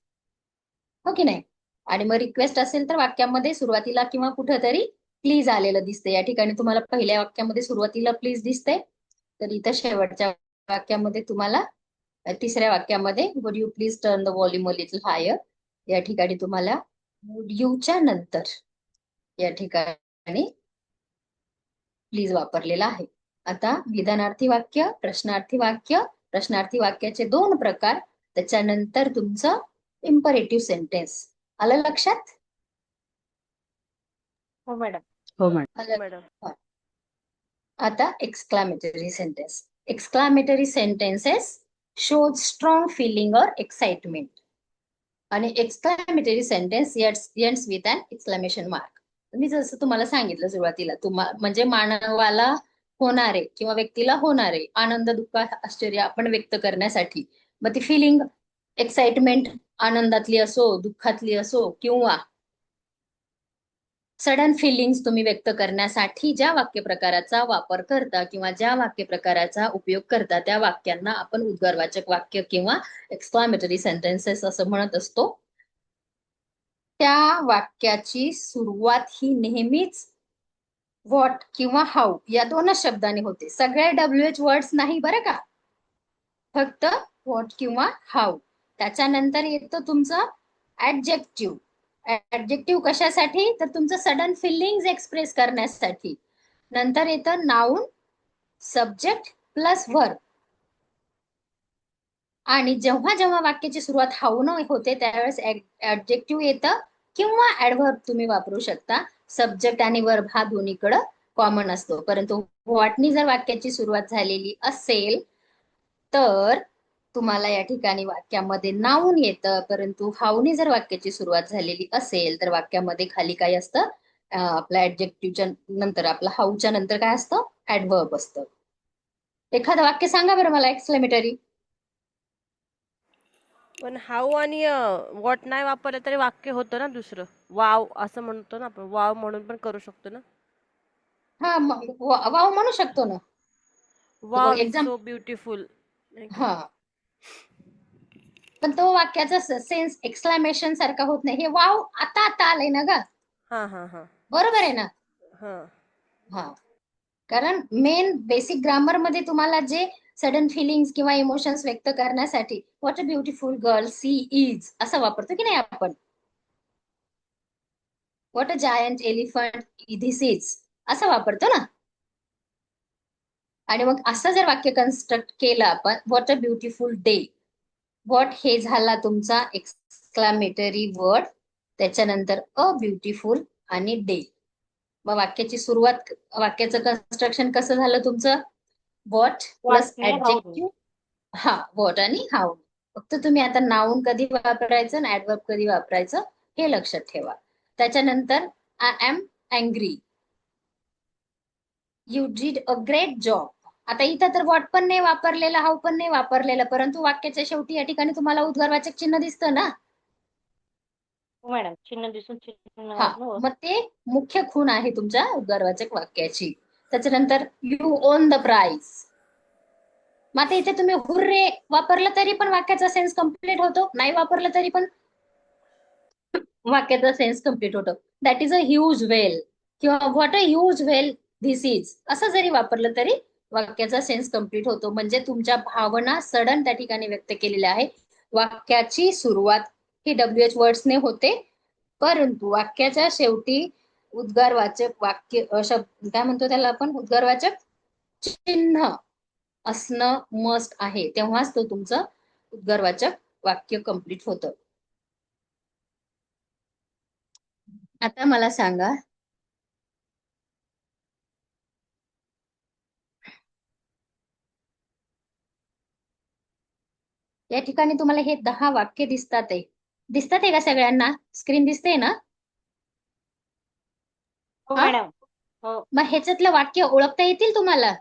हो की नाही? आणि मग रिक्वेस्ट असेल तर वाक्यामध्ये सुरुवातीला किंवा कुठेतरी प्लीज आलेलं दिसते. या ठिकाणी तुम्हाला पहिल्या वाक्यामध्ये सुरुवातीला प्लीज दिसते, तर इथं शेवटच्या वाक्यामध्ये तुम्हाला तिसऱ्या वाक्यामध्ये would you please turn the volume a little higher, या ठिकाणी तुम्हाला वुड यूच्या नंतर या ठिकाणी प्लीज वापरलेला आहे. आता विधानार्थी वाक्य, प्रश्नार्थी वाक्य. प्रश्नार्थी वाक्याचे दोन प्रकार, त्याच्यानंतर तुमचं इम्परेटिव्ह सेंटेन्स. आलं लक्षात? हो मॅडम. हो मॅडम. आलं. मॅडम. आता exclamatory sentence. Exclamatory sentences shows strong feeling or excitement. आणि exclamatory sentence ends with an exclamation mark. मी जसं तुम्हाला सांगितलं सुरुवातीला, म्हणजे मानवाला होणारे किंवा व्यक्तीला होणारे आनंद, दुःख, आश्चर्य आपण व्यक्त करण्यासाठी, मग ती फिलिंग एक्साइटमेंट आनंदातली असो, दुःखातली असो, किंवा सडन फिलिंग्स तुम्ही व्यक्त करण्यासाठी ज्या वाक्य प्रकाराचा वापर करता किंवा ज्या वाक्य प्रकाराचा उपयोग करता, त्या वाक्यांना आपण उद्गारवाचक वाक्य किंवा एक्सक्लामेटरी सेंटेन्सेस असं म्हणत असतो. त्या वाक्याची सुरुवात ही नेहमीच व्हॉट किंवा हाऊ या दोनच शब्दांनी होते. सगळे WH वर्ड्स नाही बरं का, फक्त व्हॉट किंवा हाऊ. त्याच्यानंतर येतं तुमचं ऍडजेक्टिव्ह. ऍडजेक्टिव्ह कशासाठी? तर तुमचं सडन फिलिंग्स एक्सप्रेस करण्यासाठी. नंतर येतं नाऊन, सब्जेक्ट प्लस वर्ब. आणि जेव्हा जेव्हा वाक्याची सुरुवात हाऊन होते त्यावेळेस ऍडजेक्टिव्ह येतं किंवा ऍडव्हर्ब तुम्ही वापरू शकता. सब्जेक्ट आणि वर्ब हा दोन्हीकडं कॉमन असतो. परंतु व्हॉटनी जर वाक्याची सुरुवात झालेली असेल तर तुम्हाला या ठिकाणी वाक्यामध्ये नाऊन येतं. परंतु हाऊनी जर वाक्याची सुरुवात झालेली असेल तर वाक्यामध्ये खाली काय असतं? आपल्या ऍडजेक्टिव्हच्या नंतर, आपला हाऊच्या नंतर काय असतं? ऍडव्हर्ब असतं. एखादं वाक्य सांगा बरं मला एक्सक्लेमेटरी. पण हाऊ आणि व्हॉट नाही वापरलं तरी वाक्य होतं ना दुसरं. वाव असं म्हणतो ना आपण, वाव म्हणून पण करू शकतो ना. हा, वाव म्हणू शकतो ना. Wow is exam, so beautiful. हा, पण तो वाक्याचा सेन्स एक्सक्लामेशन सारखा होत नाही. हे वाव आता आता आलंय ना ग, हा हा हा बरोबर आहे ना? हा. हा, कारण मेन बेसिक ग्रामर मध्ये तुम्हाला जे सडन फिलिंग्स किंवा इमोशन्स व्यक्त करण्यासाठी what a beautiful girl she is असं वापरतो की नाही आपण? What a giant elephant this is असं वापरतो ना. आणि मग असं जर वाक्य कन्स्ट्रक्ट केलं आपण, what a beautiful day, what हे झाला तुमचा एक्सक्लामेटरी वर्ड, त्याच्यानंतर अ ब्युटिफुल आणि डे. मग वाक्याची सुरुवात, वाक्याचं कन्स्ट्रक्शन कसं झालं तुमचं? व्हॉट प्लस वाटणे हाऊ. ऍडजेक्टिव्ह. हा, व्हॉट आणि हाऊ. फक्त तुम्ही आता नाऊन कधी वापरायचं आणि ऍडवर्ब कधी वापरायचं हे लक्षात ठेवा. त्याच्यानंतर I am angry, you did a great job. आता इथं तर व्हॉट पण नाही वापरलेलं, हाऊ पण नाही वापरलेलं, परंतु वाक्याच्या शेवटी या ठिकाणी तुम्हाला उद्गारवाचक चिन्ह दिसतं ना. हो मॅडम, चिन्ह दिसून चिन्ह हा, वाचलं. मग ते मुख्य खूण आहे तुमच्या उद्गारवाचक वाक्याची. त्याच्यानंतर यू ओन द प्राइज. मग आता इथे तुम्ही हुर्रे वापरलं तरी पण वाक्याचा सेन्स कम्प्लीट होतो, नाही वापरलं तरी पण वाक्याचा सेन्स कम्प्लीट होतो. दॅट इज अ ह्यूज वेल किंवा what a huge well this is असं जरी वापरलं तरी वाक्याचा सेन्स कम्प्लीट होतो. म्हणजे तुमच्या भावना सडन त्या ठिकाणी व्यक्त केलेल्या आहे. वाक्याची सुरुवात ही WH वर्ड्सने होते, परंतु वाक्याच्या शेवटी उद्गारवाचक वाक्य शब्द काय म्हणतो त्याला आपण, उद्गारवाचक चिन्ह असणं मस्ट आहे. तेव्हाच तो तुमचं उद्गारवाचक वाक्य कम्प्लीट होतं. आता मला सांगा, या ठिकाणी तुम्हाला हे 10 वाक्य दिसतात आहे का सगळ्यांना? स्क्रीन दिसते ना? हो हा, मॅडम. हो मग ह्याच्यातलं वाक्य ओळखता येतील तुम्हाला?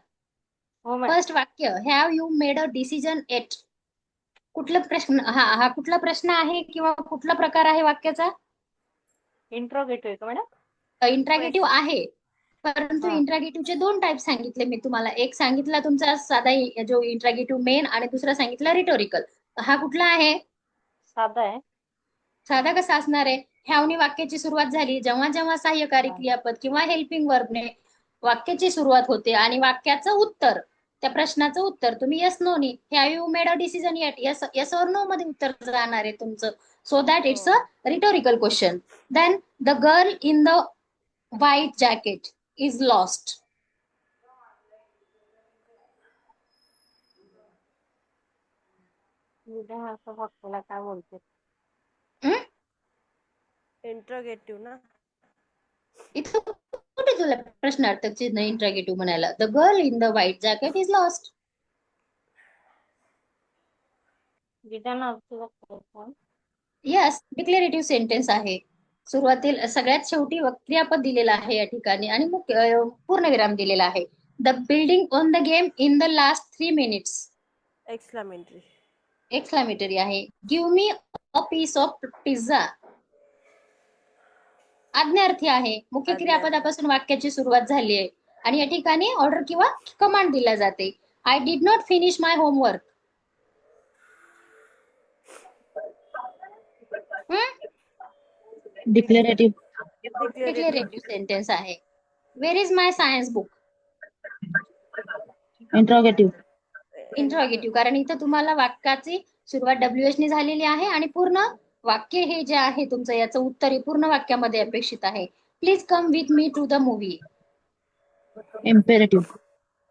हो मॅडम. फर्स्ट वाक्य, have you made a decision yet. कुठला प्रश्न हा कुठला प्रश्न आहे किंवा कुठला प्रकार आहे वाक्याचा? इंट्रोगेटिव्ह का मॅडम? इंट्रॅगेटिव्ह आहे, परंतु हा. इंट्रॅगेटिव्हचे दोन टाइप सांगितले मी तुम्हाला. एक सांगितला तुमचा साधा जो इंट्रॅगेटिव्ह मेन, आणि दुसरा सांगितला रिटोरिकल. हा कुठला आहे? साधा आहे. साधा कसा असणार आहे? ह्यावनी वाक्याची सुरुवात झाली, जेव्हा जेव्हा सहाय्यकारी हा. क्रियापद किंवा हेल्पिंग वर्बने वाक्याची सुरुवात होते आणि वाक्याचं उत्तर, त्या प्रश्नाचं उत्तर तुम्ही यस नो नी, have you made a decision eight, yes yes और नो मध्ये उत्तर जाणार आहे तुमचं. सो दॅट इट्स अ हो rhetorical question. Then the girl in the white jacket is lost. विधानार्थ वाक्याला काय बोलते? इंट्रोगेटिव्ह ना. इथं कुठे तुला प्रश्नार्थक चिन्ह इंट्रॅगेटिव्ह म्हणायला? The girl in the white jacket is lost. विधानार्थ वाक्य. यस, डिक्लेरेटिव्ह सेंटेन्स आहे. सुरुवातील सगळ्यात शेवटी क्रियापद दिलेलं आहे या ठिकाणी, आणि पूर्णविराम दिलेला आहे. The building on the game in the last 3 minutes. Exclamatory. Exclamatory आहे. Give me a piece of pizza. आज्ञार्थी आहे. मुख्य आज्ञार्थी. क्रियापदापासून वाक्याची सुरुवात झाली आहे आणि या ठिकाणी ऑर्डर किंवा कमांड दिला जाते. I did not finish my homework. Declarative. Declarative. Declarative sentence आहे. Where is my science book. Interrogative. Interrogative, कारण इथं तुम्हाला वाक्याची सुरुवात WH ने झालेली आहे आणि पूर्ण वाक्य हे जे आहे तुमचं, याचं उत्तर हे पूर्ण वाक्यामध्ये अपेक्षित आहे. Please come with me to the movie. Imperative.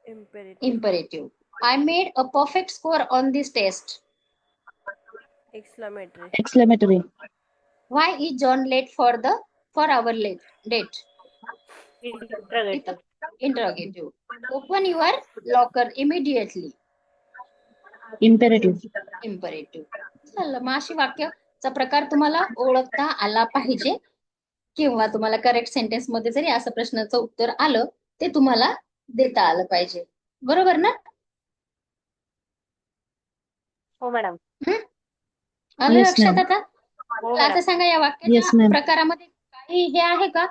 Imperative. Imperative, I made a perfect score on this test. Exclamatory. Exclamatory. Why is John late for our late date. Interrogative. Interrogative, open your locker immediately. Imperative. Imperative. चला, मग अशी वाक्याचा प्रकार तुम्हाला ओळखता आला पाहिजे, किंवा तुम्हाला करेक्ट सेंटेन्स मध्ये जरी असं प्रश्नाचं उत्तर आलं, ते तुम्हाला देता आलं पाहिजे. बरोबर ना? हो मॅडम. आलं Yes, लक्षात ma'am. आता? हो मला आता मॅडम. सांगा, या Yes, वाक्याच्या ma'am. प्रकारामध्ये काही हे आहे का,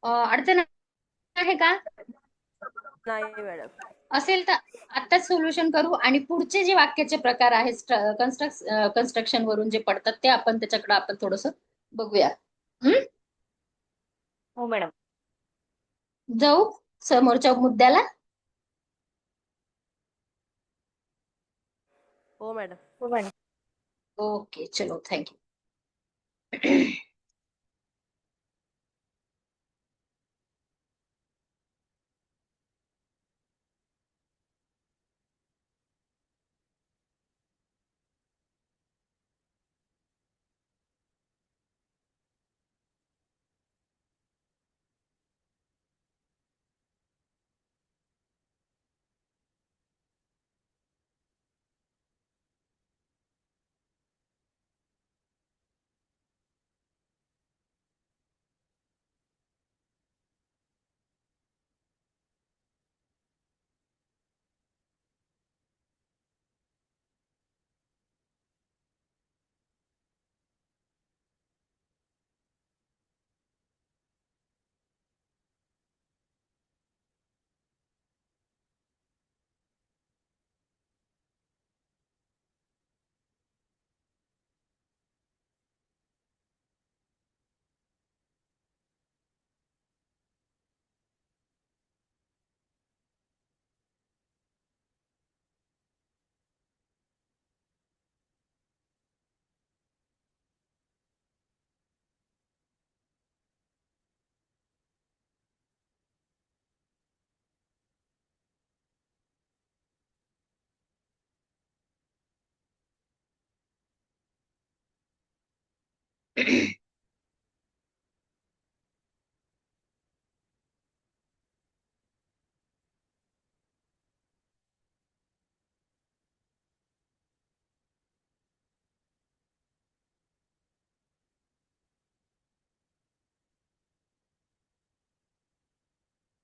अडचण आहे का? नाही मॅडम. असेल तर आताच सोल्युशन करू, आणि पुढचे जे वाक्याचे प्रकार आहेत कन्स्ट्रक्शन वरून जे पडतात, ते आपण त्याच्याकडे आपण थोडस बघूया. हो मॅडम. जाऊ समोरच्या मुद्द्याला. हो मॅडम. हो मॅडम. ओके, चलो, थँक्यू.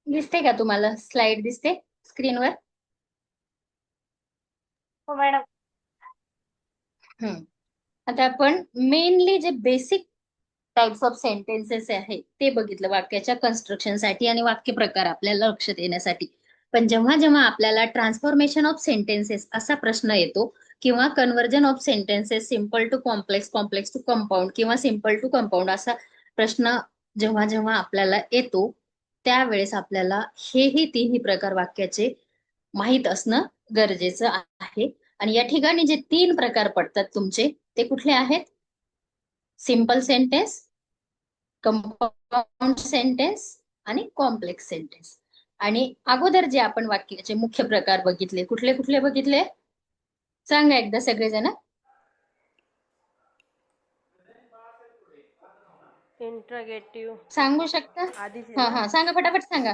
दिसते का तुम्हाला? स्लाइड दिसते स्क्रीनवर? हो मॅडम. आता आपण मेनली जे बेसिक टाइप्स ऑफ सेंटेन्सेस आहे ते बघितलं वाक्याच्या कन्स्ट्रक्शन साठी आणि वाक्य प्रकार आपल्याला लक्षात येण्यासाठी. पण जेव्हा जेव्हा आपल्याला ट्रान्सफॉर्मेशन ऑफ सेंटेन्सेस असा प्रश्न येतो किंवा conversion of sentences simple to complex, complex to compound किंवा सिम्पल टू कंपाऊंड असा प्रश्न जेव्हा जेव्हा आपल्याला येतो त्यावेळेस आपल्याला हेही तिन्ही प्रकार वाक्याचे माहीत असणं गरजेचं आहे. आणि या ठिकाणी जे 3 प्रकार पडतात तुमचे ते कुठले आहेत? सिम्पल सेंटेन्स, कंपाऊंड सेंटेन्स आणि कॉम्प्लेक्स सेंटेन्स. आणि अगोदर जे आपण वाक्याचे मुख्य प्रकार बघितले कुठले कुठले बघितले सांगा एकदा सगळेजण. इंट्रोगेटिव्ह सांगू शकता? आधीच आहे हा ना. हा सांगा, फटाफट सांगा.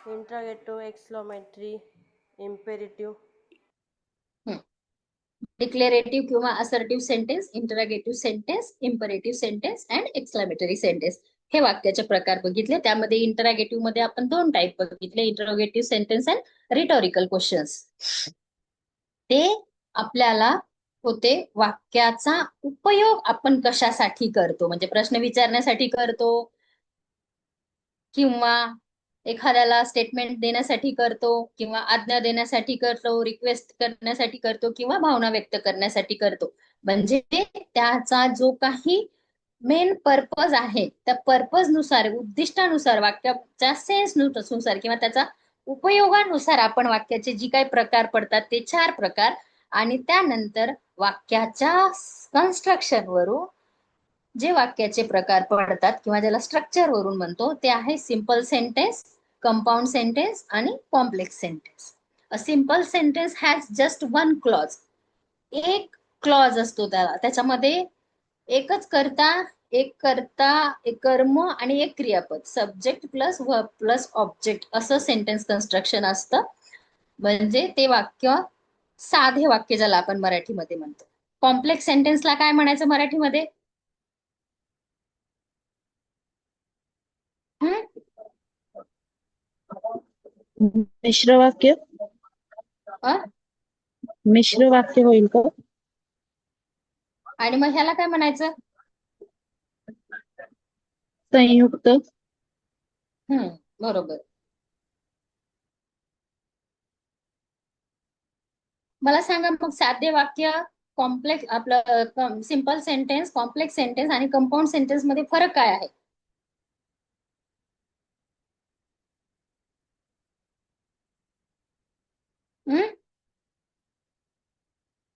Interrogative, exclamatory, imperative. डिक्लेरेटिव्ह किंवा assertive sentence, interrogative sentence, imperative sentence and exclamatory sentence हे वाक्याचे प्रकार बघितले. त्यामध्ये इंटरोगेटिव्ह मध्ये आपण 2 टाईप बघितले, इंटरोगेटिव्ह सेंटेन्स अँड रिटॉरिकल क्वेश्चन्स. ते आपल्याला होते वाक्याचा उपयोग आपण कशासाठी करतो, म्हणजे प्रश्न विचारण्यासाठी करतो किंवा एखाद्याला स्टेटमेंट देण्यासाठी करतो किंवा आज्ञा देण्यासाठी करतो, रिक्वेस्ट करण्यासाठी करतो किंवा भावना व्यक्त करण्यासाठी करतो. म्हणजे त्याचा जो काही मेन पर्पज आहे त्या पर्पज नुसार, उद्दिष्टानुसार, वाक्याच्या सेन्स नुसार किंवा त्याचा उपयोगानुसार आपण वाक्याचे जी काही प्रकार पडतात ते 4 प्रकार. आणि त्यानंतर वाक्याच्या कन्स्ट्रक्शन वरून जे वाक्याचे प्रकार पडतात किंवा ज्याला स्ट्रक्चर वरून म्हणतो ते आहे सिंपल सेंटेन्स, कंपाऊंड सेंटेन्स आणि complex sentence. A simple sentence has just 1 clause. एक क्लॉज असतो त्याच्यामध्ये एकच कर्ता, एक कर्म आणि एक क्रियापद, subject plus verb plus object असं सेंटेन्स कन्स्ट्रक्शन असतं. म्हणजे ते वाक्य साधे वाक्य ज्याला आपण मराठीमध्ये म्हणतो. कॉम्प्लेक्स सेंटेन्सला काय म्हणायचं मराठीमध्ये? मिश्र वाक्य. मिश्र वाक्य होईल का? आणि मग ह्याला काय म्हणायचं? संयुक्त. बरोबर. मला सांगा मग साधे वाक्य, कॉम्प्लेक्स आपलं सिंपल सेंटेन्स, कॉम्प्लेक्स सेंटेन्स आणि कंपाऊंड सेंटेन्स मध्ये फरक काय आहे?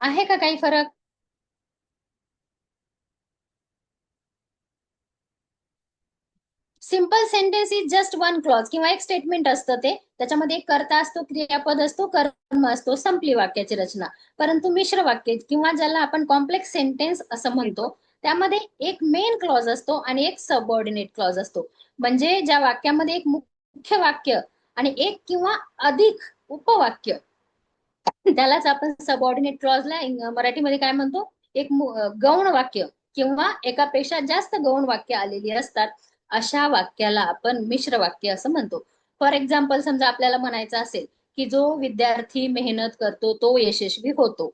आहे का काही फरक? Simple sentence is just 1 clause किंवा एक स्टेटमेंट असतं, ते त्याच्यामध्ये एक कर्ता असतो, क्रियापद असतो, कर्म असतो, संपली वाक्याची रचना. परंतु मिश्र वाक्य किंवा ज्याला आपण कॉम्प्लेक्स सेंटेन्स असं म्हणतो त्यामध्ये एक मेन क्लॉज असतो आणि एक सबऑर्डिनेट क्लॉज असतो. म्हणजे ज्या वाक्यामध्ये एक मुख्य वाक्य आणि एक किंवा अधिक उपवाक्य त्यालाच आपण सबऑर्डिनेट क्लॉजला मराठीमध्ये काय म्हणतो? एक गौण वाक्य किंवा एकापेक्षा जास्त गौण वाक्य आलेली असतात अशा वाक्याला आपण मिश्र वाक्य असं म्हणतो. फॉर एक्झाम्पल समजा आपल्याला म्हणायचं असेल की जो विद्यार्थी मेहनत करतो तो यशस्वी होतो.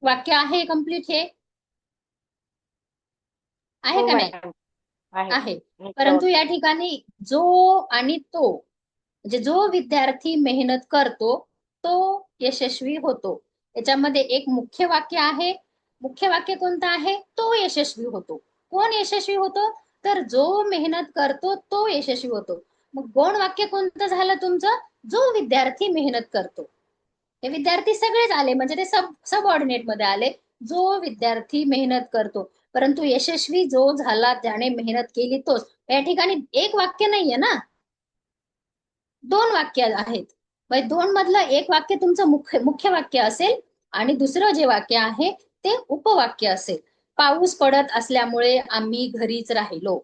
वाक्य आहे कम्प्लीट? हे आहे का नाही? आहे. परंतु या ठिकाणी जो आणि तो, म्हणजे जो विद्यार्थी मेहनत करतो तो यशस्वी होतो, याच्यामध्ये एक मुख्य वाक्य आहे. मुख्य वाक्य कोणतं आहे? तो यशस्वी होतो. कोण यशस्वी होतो? तर जो मेहनत करतो तो यशस्वी होतो. मग गौण वाक्य कोणतं झालं तुमचं? जो विद्यार्थी मेहनत करतो. हे विद्यार्थी सगळेच आले म्हणजे ते सबऑर्डिनेट मध्ये आले. जो विद्यार्थी मेहनत करतो, परंतु यशस्वी जो झाला ज्याने मेहनत केली तोच. या ठिकाणी एक वाक्य नाहीये ना, 2 वाक्य आहेत. 2 मधलं एक वाक्य तुमचं मुख्य वाक्य असेल आणि दुसरं जे वाक्य आहे ते उपवाक्य असेल. पाऊस पडत असल्यामुळे आम्ही घरीच राहिलो.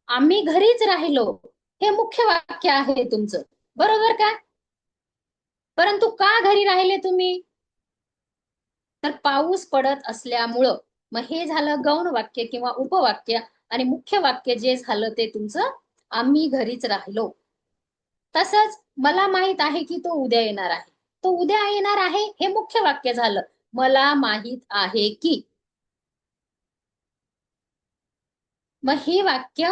आम्ही घरीच राहिलो हे मुख्य वाक्य आहे तुमचं, बरोबर का? परंतु का घरी राहिले तुम्ही? तर पाऊस पडत असल्यामुळं. मग हे झालं गौण वाक्य किंवा उपवाक्य. आणि मुख्य वाक्य जे झालं ते तुमचं आम्ही घरीच राहिलो. तसंच मला माहित आहे की तो उद्या येणार आहे. तो उद्या येणार आहे हे मुख्य वाक्य झालं. मला माहित आहे की. मग ही वाक्य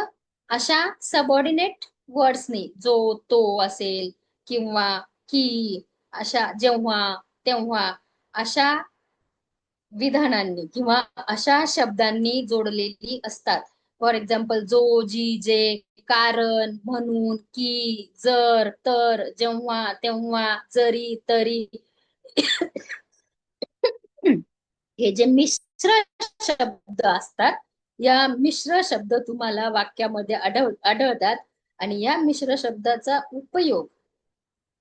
अशा सबऑर्डिनेट वर्ड्सनी, जो तो असेल किंवा की, अशा जेव्हा तेव्हा अशा विधानांनी किंवा अशा शब्दांनी जोडलेली असतात. फॉर एक्झाम्पल जो, जी, जे, कारण, म्हणून, की, जर, तर, जेव्हा तेव्हा, जरी, तरी. हे जे मिश्र शब्द असतात, या मिश्र शब्द तुम्हाला वाक्यामध्ये आढळतात आणि या मिश्र शब्दाचा उपयोग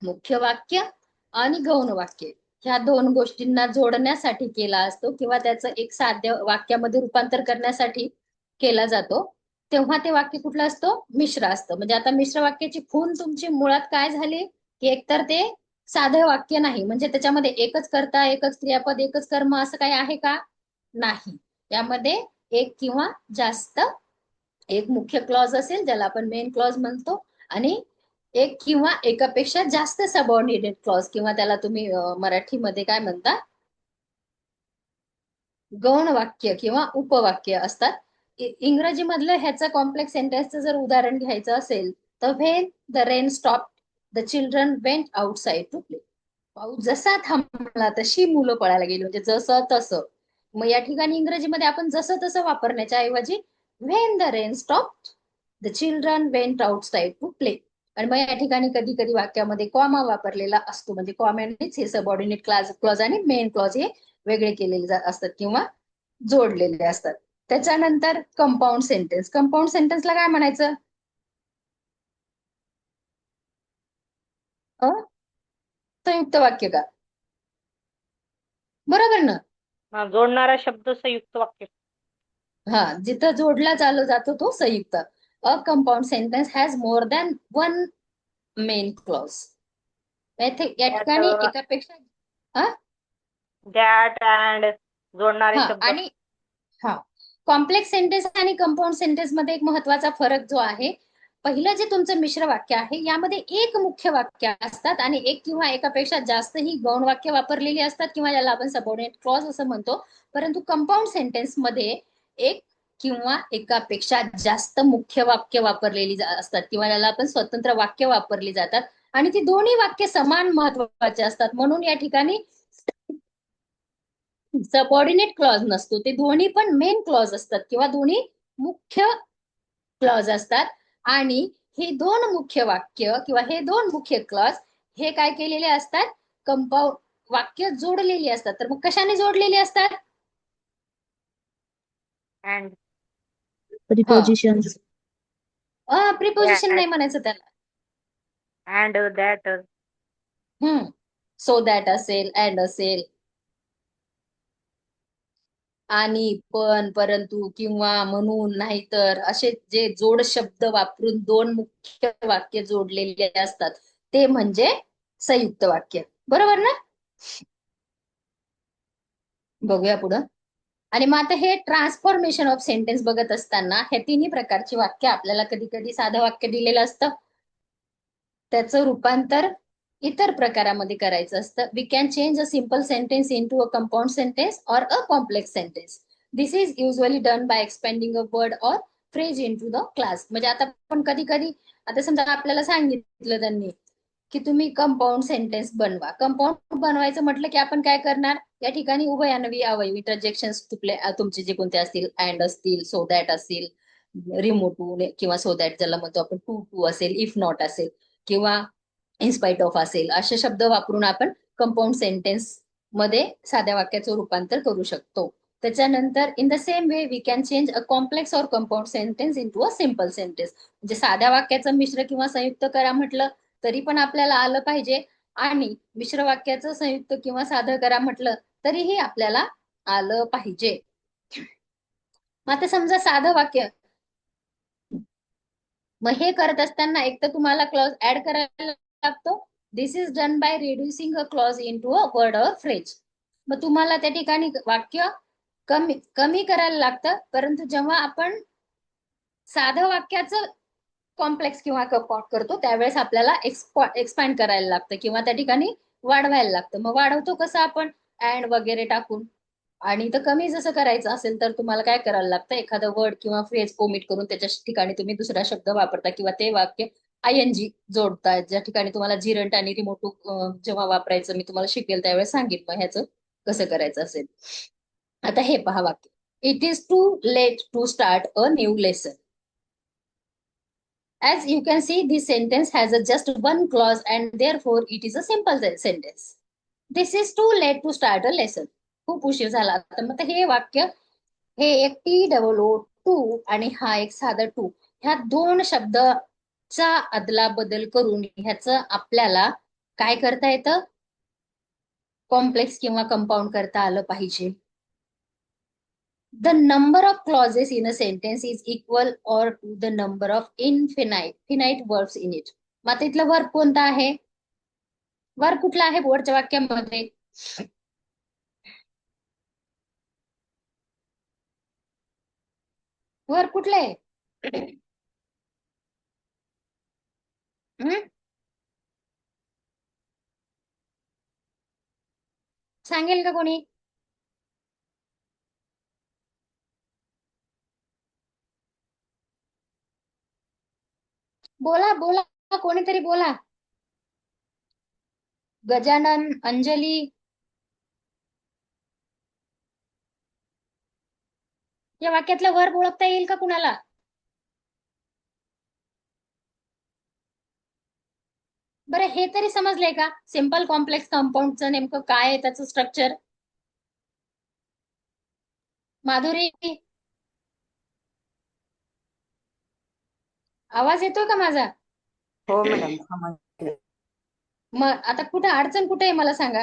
मुख्य वाक्य आणि गौण वाक्य ह्या दोन गोष्टींना जोडण्यासाठी केला असतो किंवा त्याचं एक साध्य वाक्यामध्ये रूपांतर करण्यासाठी केला जातो. तेव्हा ते वाक्य कुठलं असतो? मिश्र असतं. म्हणजे आता मिश्र वाक्याची खूण तुमची मुळात काय झाली की एकतर ते साधं वाक्य नाही, म्हणजे त्याच्यामध्ये एकच कर्ता, एकच क्रियापद, एकच कर्म असं काही आहे का? नाही. यामध्ये एक किंवा जास्त, एक मुख्य क्लॉज असेल ज्याला आपण मेन क्लॉज म्हणतो आणि एक किंवा एकापेक्षा जास्त सबऑर्डिनेट क्लॉज किंवा त्याला तुम्ही मराठीमध्ये काय म्हणता, गौण वाक्य किंवा उपवाक्य असतात. इंग्रजीमधलं ह्याचं कॉम्प्लेक्स सेंटेन्सचं जर उदाहरण घ्यायचं असेल तर when the rain stop the children went outside to play. पाऊस जसा थांबला तशी मुलं पळायला गेली, म्हणजे जसं तसं. मग या ठिकाणी इंग्रजीमध्ये आपण जसं तसं वापरण्याच्या ऐवजी when the rain stop the children went outside to play. आणि मग या ठिकाणी कधी कधी वाक्यामध्ये कॉमा वापरलेला असतो, म्हणजे कॉमेनेच हे सबऑर्डिनेट क्लॉज आणि मेन क्लॉज हे वेगळे केलेले असतात किंवा जोडलेले असतात. त्याच्यानंतर कंपाऊंड सेंटेन्स. कंपाऊंड सेंटेन्सला काय म्हणायचं? संयुक्त वाक्य का? बरोबर ना? जोडणारा शब्द संयुक्त वाक्य. हा, जिथं जोडला जातो तो संयुक्त. अ compound sentence has more than one main clause. या ठिकाणी एकापेक्षा दॅट अँड जोडणारे शब्द. आणि कॉम्प्लेक्स सेंटेन्स आणि कंपाऊंड सेंटेन्स मध्ये एक महत्वाचा फरक जो आहे, पहिलं जे तुमचं मिश्र वाक्य आहे यामध्ये एक मुख्य वाक्य असतात आणि एक किंवा एकापेक्षा जास्त ही गौण वाक्य वापरलेली असतात किंवा याला आपण सबऑर्डिनेट क्लॉज असं म्हणतो. परंतु कंपाऊंड सेंटेन्स मध्ये एक किंवा एकापेक्षा जास्त मुख्य वाक्य वापरलेली असतात किंवा याला आपण स्वतंत्र वाक्य वापरली जातात आणि ती दोन्ही वाक्य समान महत्वाचे असतात. म्हणून या ठिकाणी सबऑर्डिनेट क्लॉज नसतो, ते दोन्ही पण मेन क्लॉज असतात किंवा दोन्ही मुख्य क्लॉज असतात. आणि हे दोन मुख्य वाक्य किंवा हे दोन मुख्य क्लॉज हे काय केलेले असतात? कंपाऊंड वाक्य जोडलेली असतात. तर मग कशाने जोडलेली असतात? And preposition. प्रिपोजिशन नाही म्हणायचं त्याला. And that. सो दॅट असेल, अँड असेल, आणि, पण, परंतु, किंवा, म्हणून, नाहीतर असे जे जोड शब्द वापरून दोन मुख्य वाक्य जोडलेले असतात ते म्हणजे संयुक्त वाक्य. बरोबर ना? बघूया पुढं. आणि मग आता हे ट्रान्सफॉर्मेशन ऑफ सेंटेन्स बघत असताना हे तिन्ही प्रकारची वाक्य आपल्याला कधी कधी साधं वाक्य दिलेलं असतं, त्याचं रूपांतर इतर प्रकारामध्ये करायचं असतं. We can change a simple sentence into a compound sentence or a complex sentence. This is usually done by expanding a word or phrase into the class. म्हणजे आता पण कधी कधी, आता समजा आपल्याला सांगितलं त्यांनी की तुम्ही कंपाऊंड सेंटेन्स बनवा. कंपाऊंड बनवायचं म्हटलं की आपण काय करणार? या ठिकाणी उभयान्वी अवयवी इंटरजेक्शन तुमचे जे कोणते असतील, अँड असतील, सो दॅट असतील, रिमूव्ह टू किंवा सो दॅट ज्याला म्हणतो आपण, टू टू असेल, इफ नॉट असेल किंवा इनस्पाइट ऑफ असेल, असे शब्द वापरून आपण कंपाऊंड सेंटेन्स मध्ये साध्या वाक्याचं रूपांतर करू शकतो. त्याच्यानंतर in the same way we can change a complex or compound sentence into a simple sentence. म्हणजे साध्या वाक्याचं मिश्र किंवा संयुक्त करा म्हटलं तरी पण आपल्याला आलं पाहिजे आणि मिश्र वाक्याचं संयुक्त किंवा साधं करा म्हटलं तरीही आपल्याला आलं पाहिजे. आता समजा साधं वाक्य, मग हे करत असताना एक तर तुम्हाला क्लॉज ऍड करायला लागतो. This is done by reducing a clause into a word or phrase. मग तुम्हाला त्या ठिकाणी वाक्य कमी कमी करायला लागतं. परंतु जेव्हा आपण साधं वाक्याचं कॉम्प्लेक्स किंवा कंपाऊंड करतो त्यावेळेस आपल्याला एक्सपांड करायला लागतं किंवा त्या ठिकाणी वाढवायला लागतं. मग वाढवतो कसं आपण? अँड वगैरे टाकून. आणि तर कमी जसं करायचं असेल तर तुम्हाला काय करायला लागतं? एखादं वर्ड किंवा फ्रेज ओमिट करून त्याच्या ठिकाणी तुम्ही दुसरा शब्द वापरता किंवा ते वाक्य आयएनजी जोडता. ज्या ठिकाणी तुम्हाला जिरंट आणि रिमोट जेव्हा वापरायचं मी तुम्हाला शिकेल त्यावेळेस सांगेन मग ह्याचं कसं करायचं असेल. आता हे पहा वाक्य. It is too late to start a new lesson. As you can see, this sentence has just one clause and therefore it is a simple sentence. This is too late to start a lesson. खूप उशीर झाला. तर मग हे वाक्य हे एक TOO to आणि हा एक साधा टू ह्या दोन शब्दाचा अदला बदल करून ह्याचं आपल्याला काय करता येतं? कॉम्प्लेक्स किंवा कंपाऊंड करता आलं पाहिजे. The number of clauses in a sentence is equal or to the number of finite verbs in it. मग आता इथलं वर्ब कोणता आहे? वर्ब कुठला आहे वरच्या वाक्यामध्ये? वर्ब कुठलं आहे? सांगेल का कोणी? बोला बोला, कोणीतरी बोला. गजानन, अंजली, या वाक्यातलं वर्ब ओळखता येईल का कुणाला? बरं हे तरी समजलंय का सिंपल कॉम्प्लेक्स कंपाऊंडचं नेमकं काय आहे त्याचं स्ट्रक्चर? माधुरी, आवाज येतोय का माझा? हो मॅडम समजले. मग आता कुठे अडचण कुठे आहे मला सांगा.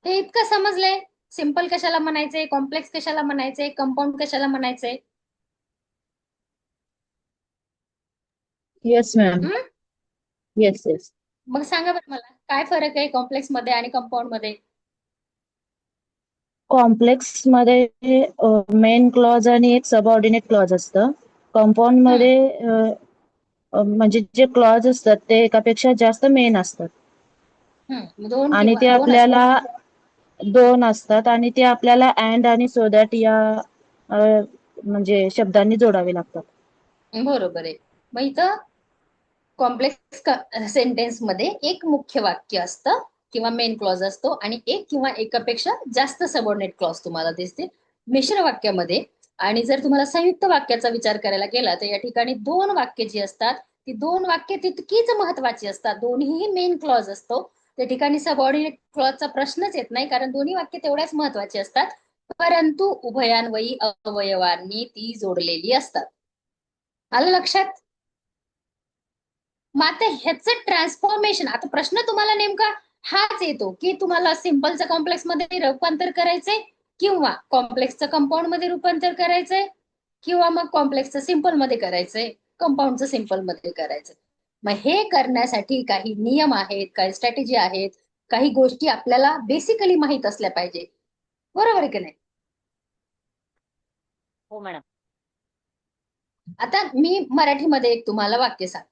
हे इतकं समजलंय सिंपल कशाला म्हणायचंय, कॉम्प्लेक्स कशाला म्हणायचंय, कंपाऊंड कशाला म्हणायचंय? Yes ma'am. Yes yes. मग सांगा बरं मला काय फरक आहे कॉम्प्लेक्स मध्ये आणि कंपाऊंड मध्ये? कॉम्प्लेक्स मध्ये मेन क्लॉज आणि एक सबऑर्डिनेट क्लॉज असतं. कंपाऊंड मध्ये म्हणजे जे क्लॉज असतात ते एकापेक्षा जास्त मेन असतात दोन आणि किंवा ते दोन असतात. आपल्याला दोन असतात आणि ते आपल्याला अँड आणि सो दॅट या म्हणजे शब्दांनी जोडावे लागतात. बरोबर आहे. मग इथं कॉम्प्लेक्स सेंटेन्स मध्ये एक मुख्य वाक्य असतं किंवा मेन क्लॉज असतो आणि एक किंवा एकापेक्षा जास्त सबऑर्डिनेट क्लॉज तुम्हाला दिसतील मिश्र वाक्यामध्ये. आणि जर तुम्हाला संयुक्त वाक्याचा विचार करायला गेला तर या ठिकाणी दोन वाक्य जी असतात ती दोन वाक्य तितकीच महत्वाची असतात. दोन्हीही मेन क्लॉज असतो. त्या ठिकाणी सबऑर्डिनेट क्लॉजचा प्रश्नच येत नाही कारण दोन्ही वाक्य तेवढ्याच महत्वाची असतात, परंतु उभयान्वयी अवयवांनी ती जोडलेली असतात. आलं लक्षात? मग आता ह्याचं ट्रान्सफॉर्मेशन, आता प्रश्न तुम्हाला नेमका हाच येतो की तुम्हाला सिंपलचं कॉम्प्लेक्स मध्ये रूपांतर करायचंय किंवा कॉम्प्लेक्सचं कंपाऊंड मध्ये रूपांतर करायचंय किंवा मग कॉम्प्लेक्सचं सिंपल मध्ये करायचंय, कंपाऊंडचं सिंपल मध्ये करायचंय. मग हे करण्यासाठी काही नियम आहेत, काही स्ट्रॅटेजी आहेत, काही गोष्टी आपल्याला बेसिकली माहित असल्या पाहिजे. बरोबर आहे की नाही? हो मॅडम. आता मी मराठीमध्ये एक तुम्हाला वाक्य सांगते.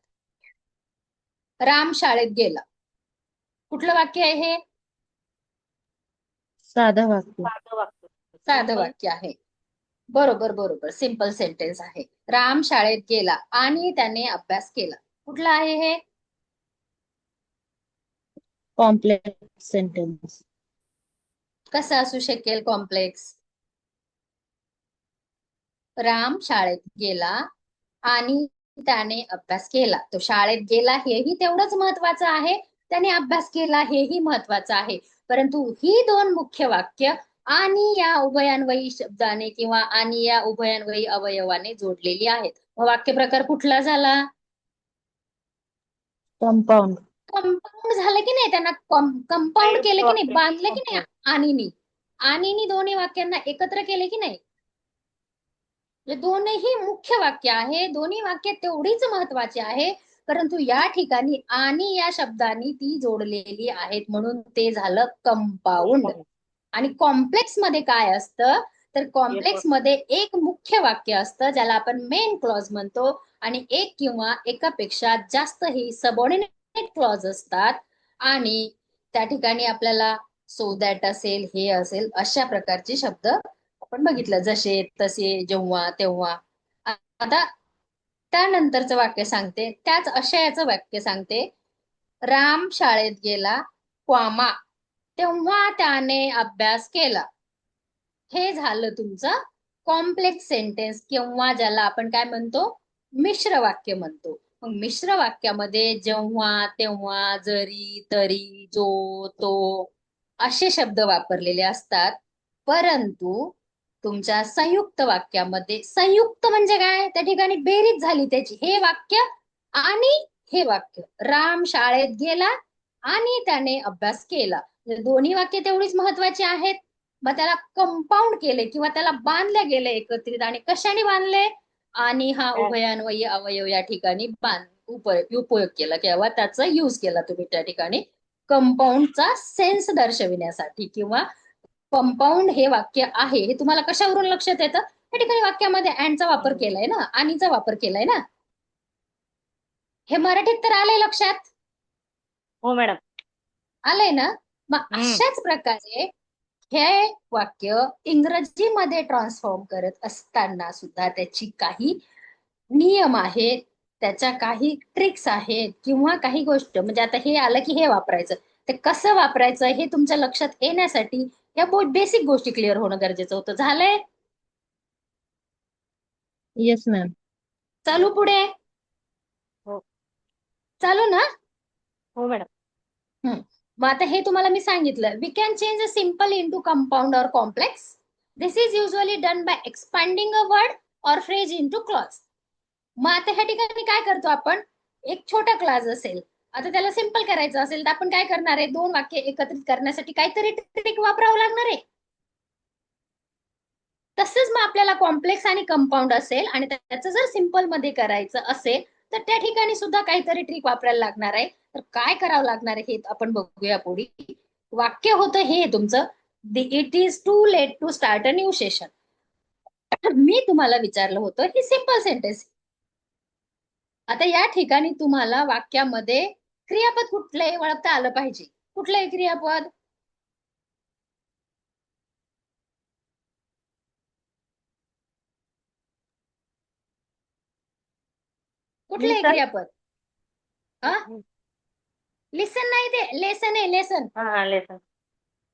राम शाळेत गेला. कुठलं वाक्य आहे हे? साधं वाक्य. साधं वाक्य. साधं वाक्य आहे. बरोबर बरोबर, सिंपल सेंटेन्स आहे. राम शाळेत गेला आणि त्याने अभ्यास केला. कुठलं आहे हे? Complex sentence. कसं असू शकेल कॉम्प्लेक्स? राम शाळेत गेला आणि त्याने अभ्यास केला. तो शाळेत गेला हेही तेवढंच महत्वाचं आहे, त्याने अभ्यास केला हेही महत्वाचं आहे, परंतु ही दोन मुख्य वाक्य आणि या उभयान्वयी शब्दाने किंवा आणि या उभयान्वयी अवयवाने जोडलेली आहेत. मग वाक्य प्रकार कुठला झाला? कंपाऊंड. कंपाऊंड झालं की नाही? त्यांना कंपाऊंड केलं की नाही? बांधलं की नाही? आणीनी दोन्ही वाक्यांना एकत्र केले की नाही? दोन्ही मुख्य वाक्य आहे, दोन्ही वाक्य तेवढीच महत्वाची आहे, परंतु या ठिकाणी आणि या शब्दांनी ती जोडलेली आहेत म्हणून ते झालं कंपाऊंड. आणि कॉम्प्लेक्स मध्ये काय असतं तर कॉम्प्लेक्स मध्ये एक मुख्य वाक्य असतं ज्याला आपण मेन क्लॉज म्हणतो आणि एक किंवा एकापेक्षा जास्त ही सबऑर्डिनेट क्लॉज असतात आणि त्या ठिकाणी आपल्याला सो दॅट असेल, हे असेल, अशा प्रकारचे शब्द आपण बघितलं, जसे, तसे, जेव्हा, तेव्हा. आता त्यानंतरचं वाक्य सांगते, त्याच आशयाचं वाक्य सांगते. राम शाळेत गेला, क्वामा, तेव्हा त्याने अभ्यास केला. हे झालं तुमचं कॉम्प्लेक्स सेंटेन्स किंवा ज्याला आपण काय म्हणतो, मिश्र वाक्य म्हणतो. मग मिश्र वाक्यामध्ये जेव्हा, तेव्हा, जरी, तरी, जो, तो असे शब्द वापरलेले असतात. परंतु तुमच्या संयुक्त वाक्यामध्ये, संयुक्त म्हणजे काय, त्या ठिकाणी बेरीज झाली त्याची, हे वाक्य आणि हे वाक्य, राम शाळेत गेला आणि त्याने अभ्यास केला, दोन्ही वाक्य तेवढीच महत्वाची आहेत. मग त्याला कंपाऊंड केले किंवा त्याला बांधले गेले एकत्रित, आणि कशाने बांधले, आणि हा उभयान्वयी अवयव या ठिकाणी उपयोग केला किंवा त्याचा युज केला तुम्ही त्या ठिकाणी कंपाऊंडचा सेन्स दर्शविण्यासाठी. किंवा कंपाऊंड हे वाक्य आहे हे तुम्हाला कशावरून लक्षात येतं, त्या ठिकाणी वाक्यामध्ये अँडचा वापर केलाय ना, आणीचा वापर केलाय ना. हे मराठीत तर आलंय लक्षात, हो मॅडम. आलंय ना. मग अशाच प्रकारे हे वाक्य इंग्रजीमध्ये ट्रान्सफॉर्म करत असताना सुद्धा त्याची काही नियम आहेत, त्याच्या काही ट्रिक्स आहेत, किंवा काही गोष्ट, म्हणजे आता हे आलं की हे वापरायचं, ते कसं वापरायचं हे तुमच्या लक्षात येण्यासाठी या बेसिक गोष्टी क्लिअर होणं गरजेचं होतं. झालंय? Yes ma'am. चालू पुढे? हो. चालू ना? हो मॅडम. मग आता हे तुम्हाला मी सांगितलं, we can change a simple into compound or complex. This is usually done by expanding a word or phrase into clause. मग आता ह्या ठिकाणी काय करतो आपण, एक छोटा क्लास असेल, आता त्याला सिंपल करायचं असेल तर आपण काय करणार आहे, दोन वाक्य एकत्रित करण्यासाठी काहीतरी ट्रिक वापरावं लागणार आहे. तसंच मग आपल्याला कॉम्प्लेक्स आणि कंपाऊंड असेल आणि त्याचं जर सिंपल मध्ये करायचं असेल तर त्या ठिकाणी सुद्धा काहीतरी ट्रिक वापरायला लागणार आहे. तर काय करावं लागणार आहे हे आपण बघूया पुढे. वाक्य होतं हे तुमचं, it is too late to start a new session. मी तुम्हाला विचारलं होतं ही सिंपल सेंटेन्स. आता या ठिकाणी तुम्हाला वाक्यामध्ये क्रियापद कुठलंही ओळखता आलं पाहिजे. कुठलंही क्रियापद, कुठलंही क्रियापद. लिसन नाही, ते लेसन आहे, लेसन. हा, लेसन.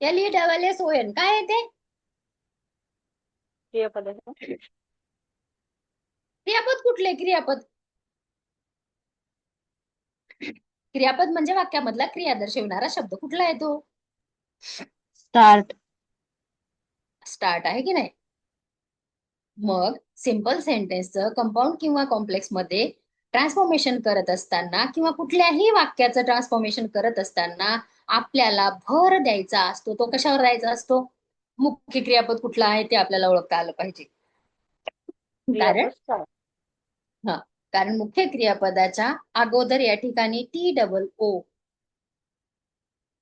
LESSON काय आहे ते? क्रियापद आहे. क्रियापद कुठले? क्रियापद, क्रियापद म्हणजे वाक्यामधला क्रिया दर्शविणारा शब्द. कुठला आहे तो? स्टार्ट. स्टार्ट आहे की नाही. मग सिंपल सेंटेन्सचं कंपाऊंड किंवा कॉम्प्लेक्स मध्ये ट्रान्सफॉर्मेशन करत असताना किंवा कुठल्याही वाक्याचं ट्रान्सफॉर्मेशन करत असताना आपल्याला भर द्यायचा असतो. तो कशावर द्यायचा असतो? मुख्य क्रियापद कुठला आहे ते आपल्याला ओळखता आलं पाहिजे. कारण क्रियापद start. हा, कारण मुख्य क्रियापदाच्या अगोदर या ठिकाणी TOO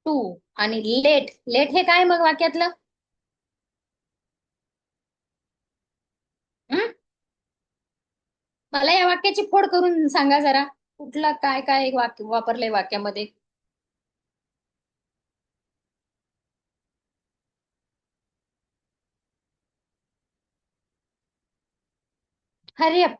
टू आणि लेट. लेट हे काय मग वाक्यातलं? मला या वाक्याची फोड करून सांगा जरा, कुठला काय काय वाक्य वापरलंय वाक्यामध्ये. Hurry up.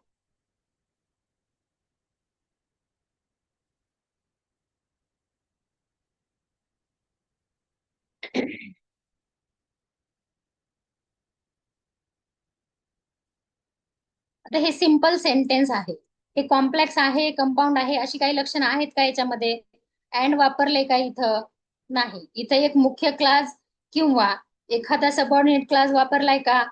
आता हे सिंपल सेंटेन्स आहे, हे कॉम्प्लेक्स आहे, कंपाऊंड आहे, अशी काही लक्षणं आहेत का याच्यामध्ये? अँड वापरले का इथं? नाही. इथं एक मुख्य क्लास किंवा एखादा सबऑर्डिनेट क्लास वापरलाय का?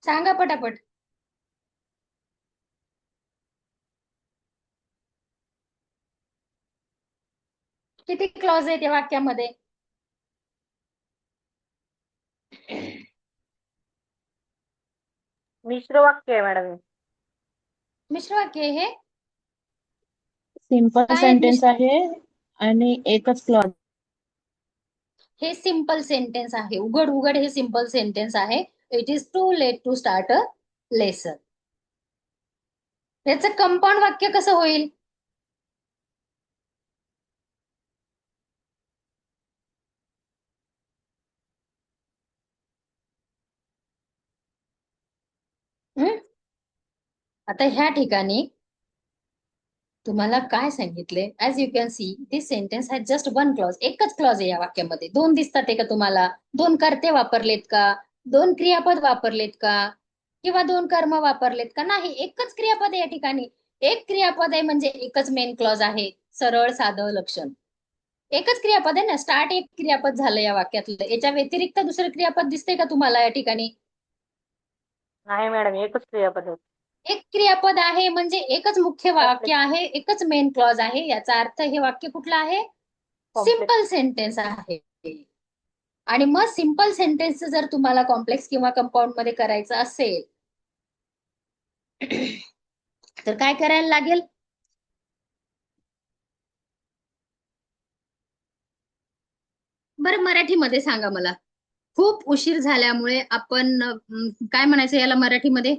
सांगा पटापट. किती क्लॉज आहेत या वाक्यामध्ये? मिश्र वाक्य आहे मॅडम. मिश्र वाक्य आहे हे. सिम्पल काय सेंटेन्स आहे आणि एकच क्लॉज. हे सिंपल सेंटेन्स आहे. उघड उघड हे सिंपल सेंटेन्स आहे. It is too late to start a lesson. याचं कंपाऊंड वाक्य कसं होईल? हम्म? आता ह्या ठिकाणी तुम्हाला काय सांगितले? As you can see this sentence has just one clause. एकच क्लॉज आहे या वाक्यामध्ये. दोन दिसतात आहे का तुम्हाला? दोन कर्ते वापरलेत का? दोन क्रियापद वापरलेत का? किंवा दोन कर्म वापरलेत का? नाही, एकच क्रियापद आहे या ठिकाणी. एक क्रियापद आहे म्हणजे एकच मेन क्लॉज आहे. सरळ साधं लक्षण. एकच क्रियापद आहे ना. स्टार्ट एक क्रियापद झालं या वाक्यातलं. याच्या व्यतिरिक्त दुसरं क्रियापद दिसतंय का तुम्हाला या ठिकाणी? नाही मॅडम, एकच क्रियापद आहे. एक क्रियापद आहे म्हणजे एकच मुख्य वाक्य आहे, एकच मेन क्लॉज आहे. याचा अर्थ हे वाक्य कुठलं आहे? सिंपल सेंटेन्स आहे. आणि मग सिंपल सेंटेन्स जर तुम्हाला कॉम्प्लेक्स किंवा कंपाऊंड मध्ये करायचं असेल तर काय करायला लागेल? बरं, मराठीमध्ये सांगा मला. खूप उशीर झाल्यामुळे आपण काय म्हणायचं याला मराठीमध्ये?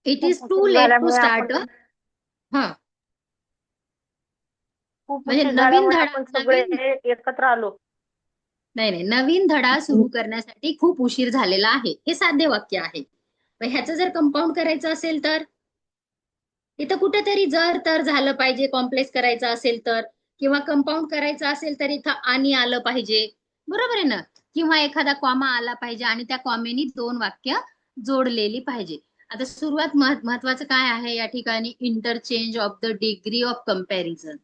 इट इज खूप टू उशीर लेट टू झाल्यामुळे स्टार्ट. आपण हा, खूप म्हणजे उशीर नवीन झाल्यामुळे धडा आपण सगळे एकत्र आलो. नाही, नवीन धडा सुरू करण्यासाठी खूप उशीर झालेला आहे. हे साधे वाक्य आहे. मग ह्याचं जर कंपाऊंड करायचं असेल तर इथं कुठेतरी जर तर झालं पाहिजे. कॉम्प्लेक्स करायचं असेल तर, किंवा कंपाऊंड करायचं असेल तर इथं आणि आलं पाहिजे. बरोबर आहे ना? किंवा एखादा कॉमा आला पाहिजे आणि त्या कॉमेनी दोन वाक्य जोडलेली पाहिजे. आता सुरुवात महत्वाचं काय आहे या ठिकाणी? Interchange of the degree of comparison.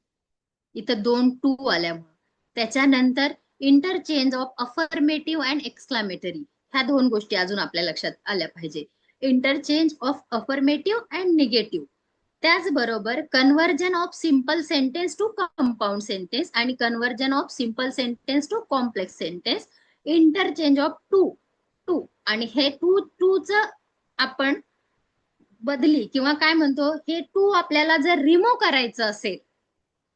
इथं दोन टू आल्यामुळे. त्याच्यानंतर interchange of affirmative and exclamatory. ह्या दोन गोष्टी अजून आपल्या लक्षात आल्या पाहिजे. Interchange of affirmative and negative. त्याचबरोबर conversion of simple sentence to compound sentence आणि conversion of simple sentence to complex sentence. Interchange of too to आणि हे टू च आपण बदली किंवा काय म्हणतो, हे टू आपल्याला जर रिमूव्ह करायचं असेल,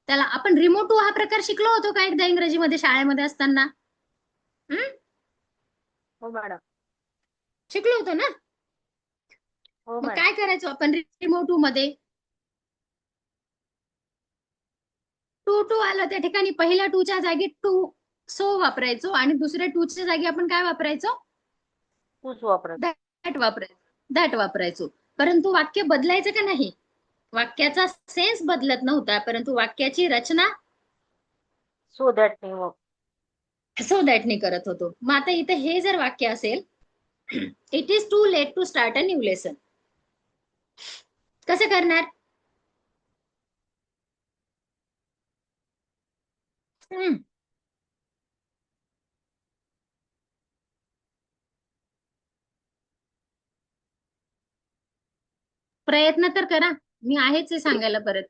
त्याला आपण रिमूव्ह टू हा प्रकार शिकलो होतो का एकदा इंग्रजीमध्ये शाळेमध्ये असताना? हो मॅडम. शिकलो होतो ना? हो मग मॅडम. काय करायचो आपण रिमूव्ह टू मध्ये? टू टू आलं त्या ठिकाणी पहिल्या टूच्या जागी टू सो वापरायचो आणि दुसऱ्या टूच्या जागी आपण काय वापरायचो? तूच वापरत. दॅट वापरायचो. परंतु वाक्य बदलायचं का नाही? वाक्याचा सेन्स बदलत नव्हता, परंतु वाक्याची रचना सो दॅट नाही हो. सो दॅटने करत होतो. मग आता इथे हे जर वाक्य असेल, it is too late to start a new lesson, कसं करणार? प्रयत्न तर करा. मी आहेच हे सांगायला परत.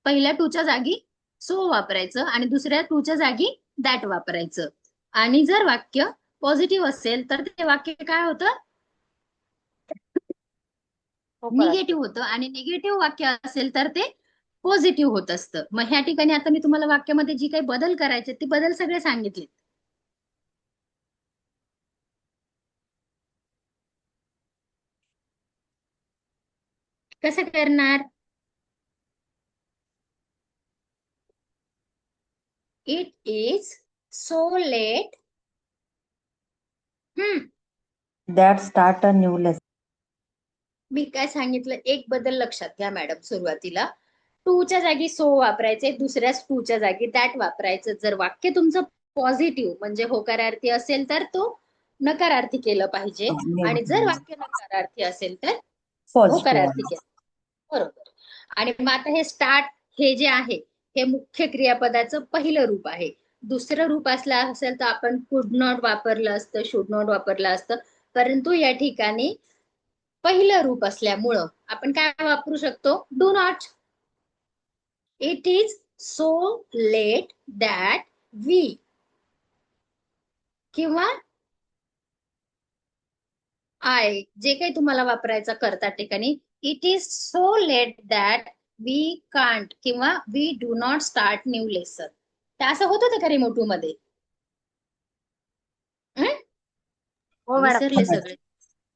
पहिल्या टूच्या जागी सो वापरायचं आणि दुसऱ्या टूच्या जागी दॅट वापरायचं. आणि जर वाक्य पॉझिटिव्ह असेल तर ते वाक्य काय होतं? हो करा. निगेटिव्ह होतं. आणि निगेटिव्ह वाक्य असेल तर ते पॉझिटिव्ह होत असतं. मग ह्या ठिकाणी आता मी तुम्हाला वाक्यामध्ये जी काही बदल करायचे ते बदल सगळे सांगितले. कसं करणार? It is so late That start a new lesson. मी काय सांगितलं एक बदल लक्षात घ्या मॅडम. सुरुवातीला टूच्या जागी सो वापरायचे, दुसऱ्या टूच्या जागी दॅट वापरायचं. जर वाक्य तुमचं पॉझिटिव्ह म्हणजे होकारार्थी असेल तर तो नकारार्थी केलं पाहिजे, आणि जर वाक्य नकारार्थी असेल तर होकारार्थी केलं. बरोबर. आणि मग आता हे स्टार्ट हे जे आहे हे मुख्य क्रियापदाचं पहिलं रूप आहे. दुसरं रूप असलं असेल तर आपण कुड नॉट वापरलं असतं, शुड नॉट वापरलं असतं. परंतु या ठिकाणी पहिलं रूप असल्यामुळं आपण काय वापरू शकतो? Do not. It is so late that we, किंवा आय जे काही तुम्हाला वापरायचा करता ठिकाणी it is so late that we can't किंवा we do not start new lesson. ते असं होत होतं का रे मोटू मध्ये? हं? हो मॅडम. विसरले सगळे.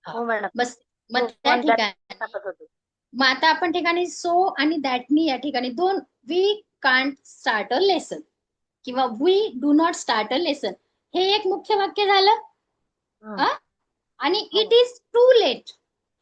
हो मॅडम. बस मग हो, त्या पण त्यात ठिकाणी टाकत होतो. मग आता आपण ठिकाणी सो आणि दॅटनी या ठिकाणी दोन we can't start a lesson किंवा we do not start a lesson हे एक मुख्य वाक्य झालं. हं. हा? आणि हो. इट इज टू लेट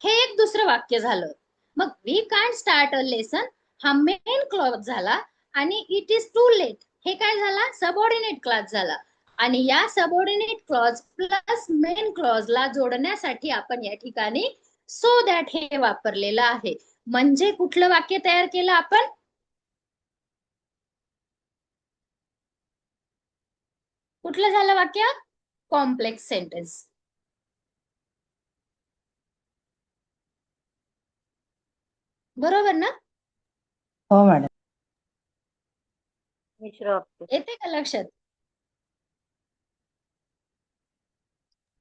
हे एक दुसरं वाक्य झालं. मग we can't start a lesson हा मेन क्लॉज झाला आणि इट इज टू लेट हे काय झाला? सबऑर्डिनेट क्लॉज झाला. आणि या सबऑर्डिनेट क्लॉज प्लस मेन क्लॉजला जोडण्यासाठी आपण या ठिकाणी सो दॅट हे वापरलेलं आहे. म्हणजे कुठलं वाक्य तयार केलं आपण? कुठलं झालं वाक्य? Complex sentence. बरोबर ना? हो मॅडम. मिश्र वाक्य. येते का लक्षात?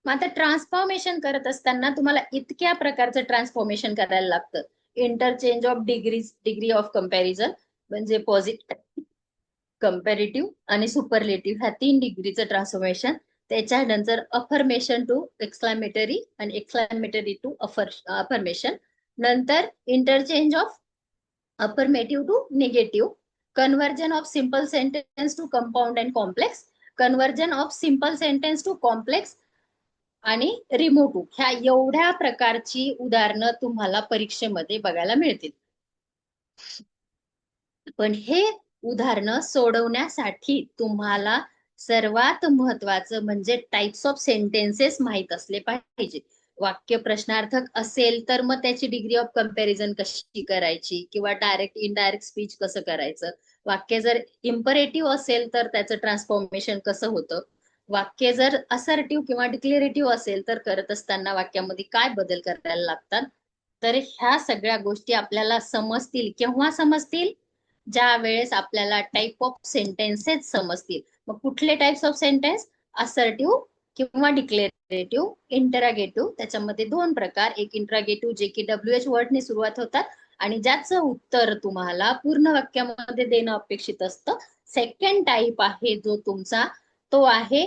मग आता ट्रान्सफॉर्मेशन करत असताना तुम्हाला इतक्या प्रकारचं ट्रान्सफॉर्मेशन करायला लागतं. Interchange of degree of comparison म्हणजे पॉझिटिव्ह, कम्पॅरेटिव्ह आणि सुपरलेटिव्ह ह्या 3 डिग्रीचं ट्रान्सफॉर्मेशन. त्याच्यानंतर अफर्मेशन टू एक्सक्लामेटरी आणि एक्सक्लामेटरी टू अफर्मेशन. नंतर interchange of affirmative to negative, conversion of simple sentence to compound and complex, conversion of simple sentence to complex आणि रिमोटिव्ह. ह्या एवढ्या प्रकारची उदाहरणं तुम्हाला परीक्षेमध्ये बघायला मिळतील. पण हे उदाहरणं सोडवण्यासाठी तुम्हाला सर्वात महत्वाचं म्हणजे टाइप्स ऑफ सेंटेन्सेस माहित असले पाहिजे. वाक्य प्रश्नार्थक असेल तर मग त्याची डिग्री ऑफ कम्पॅरिझन कशी करायची किंवा डायरेक्ट इनडायरेक्ट स्पीच कसं करायचं. वाक्य जर इम्परेटिव्ह असेल तर त्याचं ट्रान्सफॉर्मेशन कसं होतं. वाक्य जर असर्टिव्ह किंवा डिक्लेरेटिव्ह असेल तर करत असताना वाक्यामध्ये काय बदल करायला लागतात. तर ह्या सगळ्या गोष्टी आपल्याला समजतील. केव्हा समजतील? ज्या वेळेस आपल्याला टाइप ऑफ सेंटेन्सेस समजतील. मग कुठले टाइप्स ऑफ सेंटेन्स? असर्टिव्ह किंवा डिक्लेरेटिव्ह, इंटरागेटिव्ह. त्याच्यामध्ये 2 प्रकार, एक इंटरागेटिव्ह जे की WH वर्डने सुरुवात होतात आणि ज्याचं उत्तर तुम्हाला पूर्ण वाक्यामध्ये देणं अपेक्षित असतं. सेकंड टाइप आहे जो तुमचा तो आहे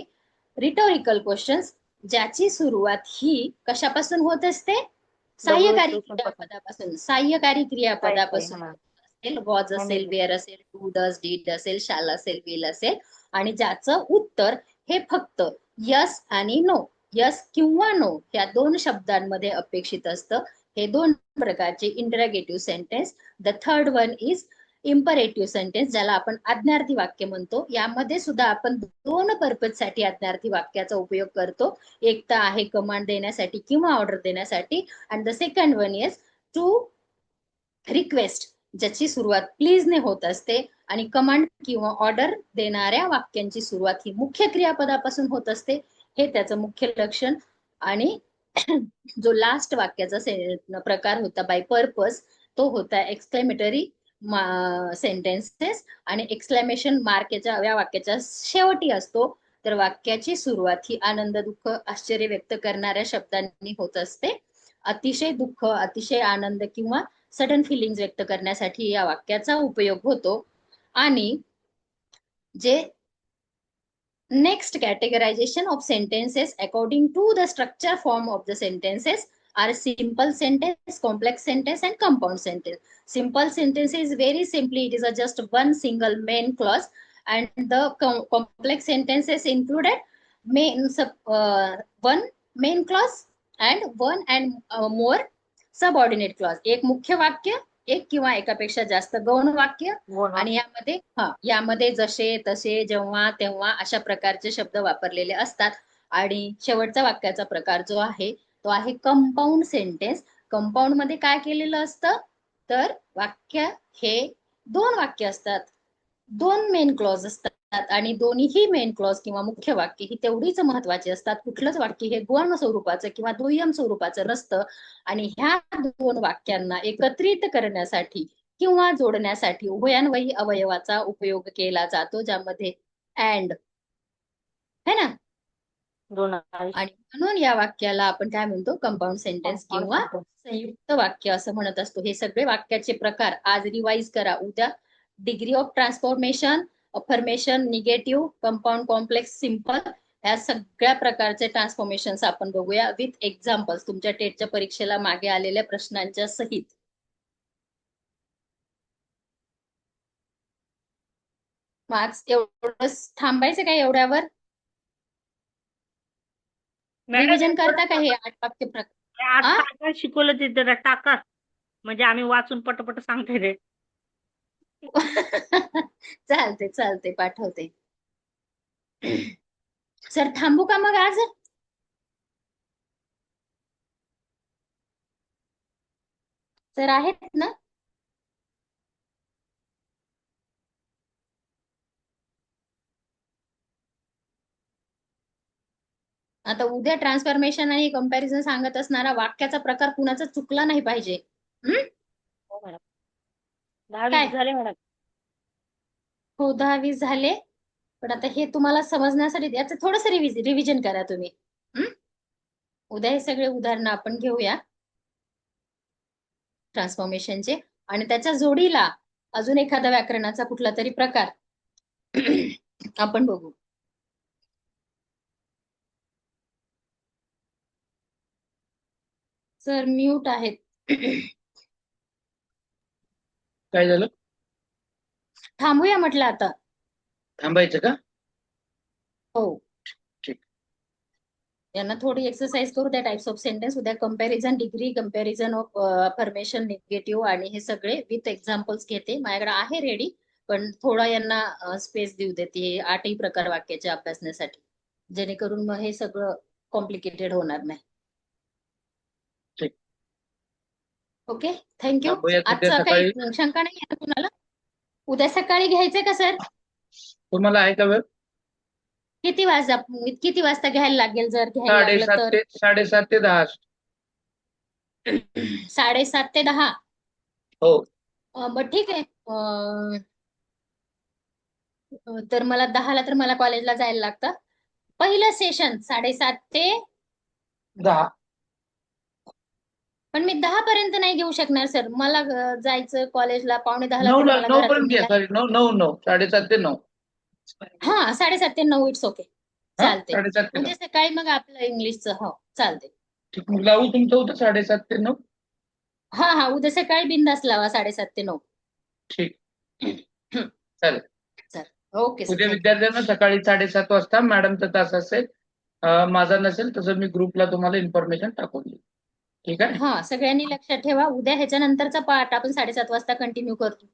रिटोरिकल क्वेश्चन्स, ज्याची सुरुवात ही कशापासून होत असते? सहाय्यकारी क्रियापदापासून. सहाय्यकारी क्रियापदापासून असेल, वॉज असेल, वेअर असेल, डू डज डीड असेल, शॅल असेल, विल असेल आणि ज्याचं उत्तर हे फक्त यस आणि नो, यस किंवा नो या 2 शब्दांमध्ये अपेक्षित असतं. हे 2 प्रकारचे interrogative sentence. The third one is imperative sentence, ज्याला आपण आज्ञार्थी वाक्य म्हणतो. यामध्ये सुद्धा आपण 2 पर्पज साठी आज्ञार्थी वाक्याचा उपयोग करतो. एक तर आहे कमांड देण्यासाठी किंवा ऑर्डर देण्यासाठी आणि the second one is to request, ज्याची सुरुवात प्लीज ने होत असते आणि कमांड किंवा ऑर्डर देणाऱ्या वाक्यांची सुरुवात ही मुख्य क्रियापदापासून होत असते. हे त्याचं मुख्य लक्षण. आणि जो लास्ट वाक्याचा प्रकार होता बाय पर्पज तो होता एक्सक्लेमेटरी सेंटेन्सेस आणि एक्सक्लेमेशन मार्क या वाक्याच्या शेवटी असतो. तर वाक्याची सुरुवात ही आनंद, दुःख, आश्चर्य व्यक्त करणाऱ्या शब्दांनी होत असते. अतिशय दुःख, अतिशय आनंद किंवा सडन फिलिंग्स व्यक्त करण्यासाठी या वाक्याचा उपयोग होतो. आणि जे next categorization of sentences according to the structure form of the sentences are simple sentence, complex sentence and compound sentence. Simple sentence is very simply it is a just one single main clause and the complex sentences included one main clause and one and more subordinate clause. एक मुख्य वाक्य, एक किंवा एकापेक्षा जास्त गौण वाक्य आणि यामध्ये जसे तसे जेव्हा तेव्हा अशा प्रकारचे शब्द वापरलेले असतात. आणि शेवटचा वाक्याचा प्रकार जो आहे तो आहे कंपाऊंड सेंटेन्स. कंपाऊंड मध्ये काय केलेलं असतं तर वाक्य हे 2 वाक्य असतात, 2 मेन क्लॉज असतात आणि दोन्हीही मेन क्लॉज किंवा मुख्य वाक्य ही तेवढीच महत्वाची असतात. कुठलंच वाक्य हे गौण स्वरूपाचं किंवा दुय्यम स्वरूपाचं नसतं. आणि ह्या 2 वाक्यांना एकत्रित करण्यासाठी किंवा जोडण्यासाठी उभयान्वयी अवयवाचा उपयोग केला जातो, ज्यामध्ये अँड है ना 2022. आणि म्हणून या वाक्याला आपण काय म्हणतो, कंपाऊंड सेंटेन्स किंवा संयुक्त वाक्य असं म्हणत असतो. हे सगळे वाक्याचे प्रकार आज रिवाइज करा. उद्या degree of transformation, affirmation, negative, compound, complex, simple, ह्या सगळ्या प्रकारचे ट्रान्सफॉर्मेशन्स आपण बघूया विथ एक्झाम्पल्स, तुमच्या टेटच्या परीक्षेला मागे आलेल्या प्रश्नांच्या सहित. मार्क्स एवढंच थांबायचं काय एवढ्यावर? रिव्हिजन करता का हे 8 वाक्य प्रकार? आज आ? काय शिकवलं ते जरा टाका, म्हणजे आम्ही वाचून पटपट सांगते रे. चालते चालते, पाठवते. सर थांबू का मग आज? सर आहेत ना? आता उद्या ट्रान्सफॉर्मेशन आणि कंपॅरिझन सांगत असणारा वाक्याचा प्रकार कुणाचा चुकला नाही पाहिजे. हो मॅडम. 10-20 काय? झाले मॅडम. हो 10-20 झाले, पण आता हे तुम्हाला समजण्यासाठी याचं थोडस रिव्हिजन करा तुम्ही. उद्या हे सगळे उदाहरणं आपण घेऊया ट्रान्सफॉर्मेशनचे, आणि त्याच्या जोडीला अजून एखादा व्याकरणाचा कुठला तरी प्रकार आपण बघू. सर म्यूट आहेत. काय झालं? थांबूया म्हटलं आता. थांबायचं का? हो, ठीक. यांना थोडी एक्सरसाइज करू द्या. टाइप्स ऑफ सेंटेन्स उद्या comparison, degree, comparison of affirmation, negative आणि हे सगळे विथ एक्झाम्पल्स घेते. माझ्याकडे आहे रेडी, पण थोडा यांना स्पेस देऊ देते हे 8ही प्रकार वाक्याचे अभ्यासण्यासाठी, जेणेकरून मग हे सगळं कॉम्प्लिकेटेड होणार नाही. ठीक. Okay, thank you. थांबूया उद्या आजचा सकाळी. काही शंका नाही आहे कुणाला? उद्या सकाळी घ्यायचंय का सर? तुम्हाला आहे का वेळ? किती वाजता घ्यायला लागेल? जर घ्यायला लागलं 7:30 तर ते 10:30. 7:30 ते 10. हो. मग ठीक आहे. तर मला 10ला तर मला कॉलेजला जायला लागतं. पहिलं सेशन 7:30 ते 10. पण मी 10 पर्यंत नाही घेऊ शकणार सर. मला जायचं कॉलेजला 9:45ला, 9 तर मला 9 घरातून पर्यंत घ्या. सॉरी 9 7:30 ते 9. हा 7:30 ते 9 इट्स ओके, हा, चालते. 7:30 ते 9. उद्या सकाळी मग आपलं इंग्लिशचं. हो चालते. ठीक. मग लावू तुमचं होतं 7:30 ते 9. हा हा, उद्या सकाळी बिंदास लावा 7:30 ते 9. ठीक. चालेल. ओके सर, उद्या थँक्यू. विद्यार्थ्यांना सकाळी 7:30 वाजता मॅडमचा तास असेल. माझा नसेल तसं मी ग्रुपला तुम्हाला इन्फॉर्मेशन टाकून देईन. ठीक आहे. हा, सगळ्यांनी लक्षात ठेवा. उद्या ह्याच्यानंतरचा पाठ आपण 7:30 वाजता कंटिन्यू करतो.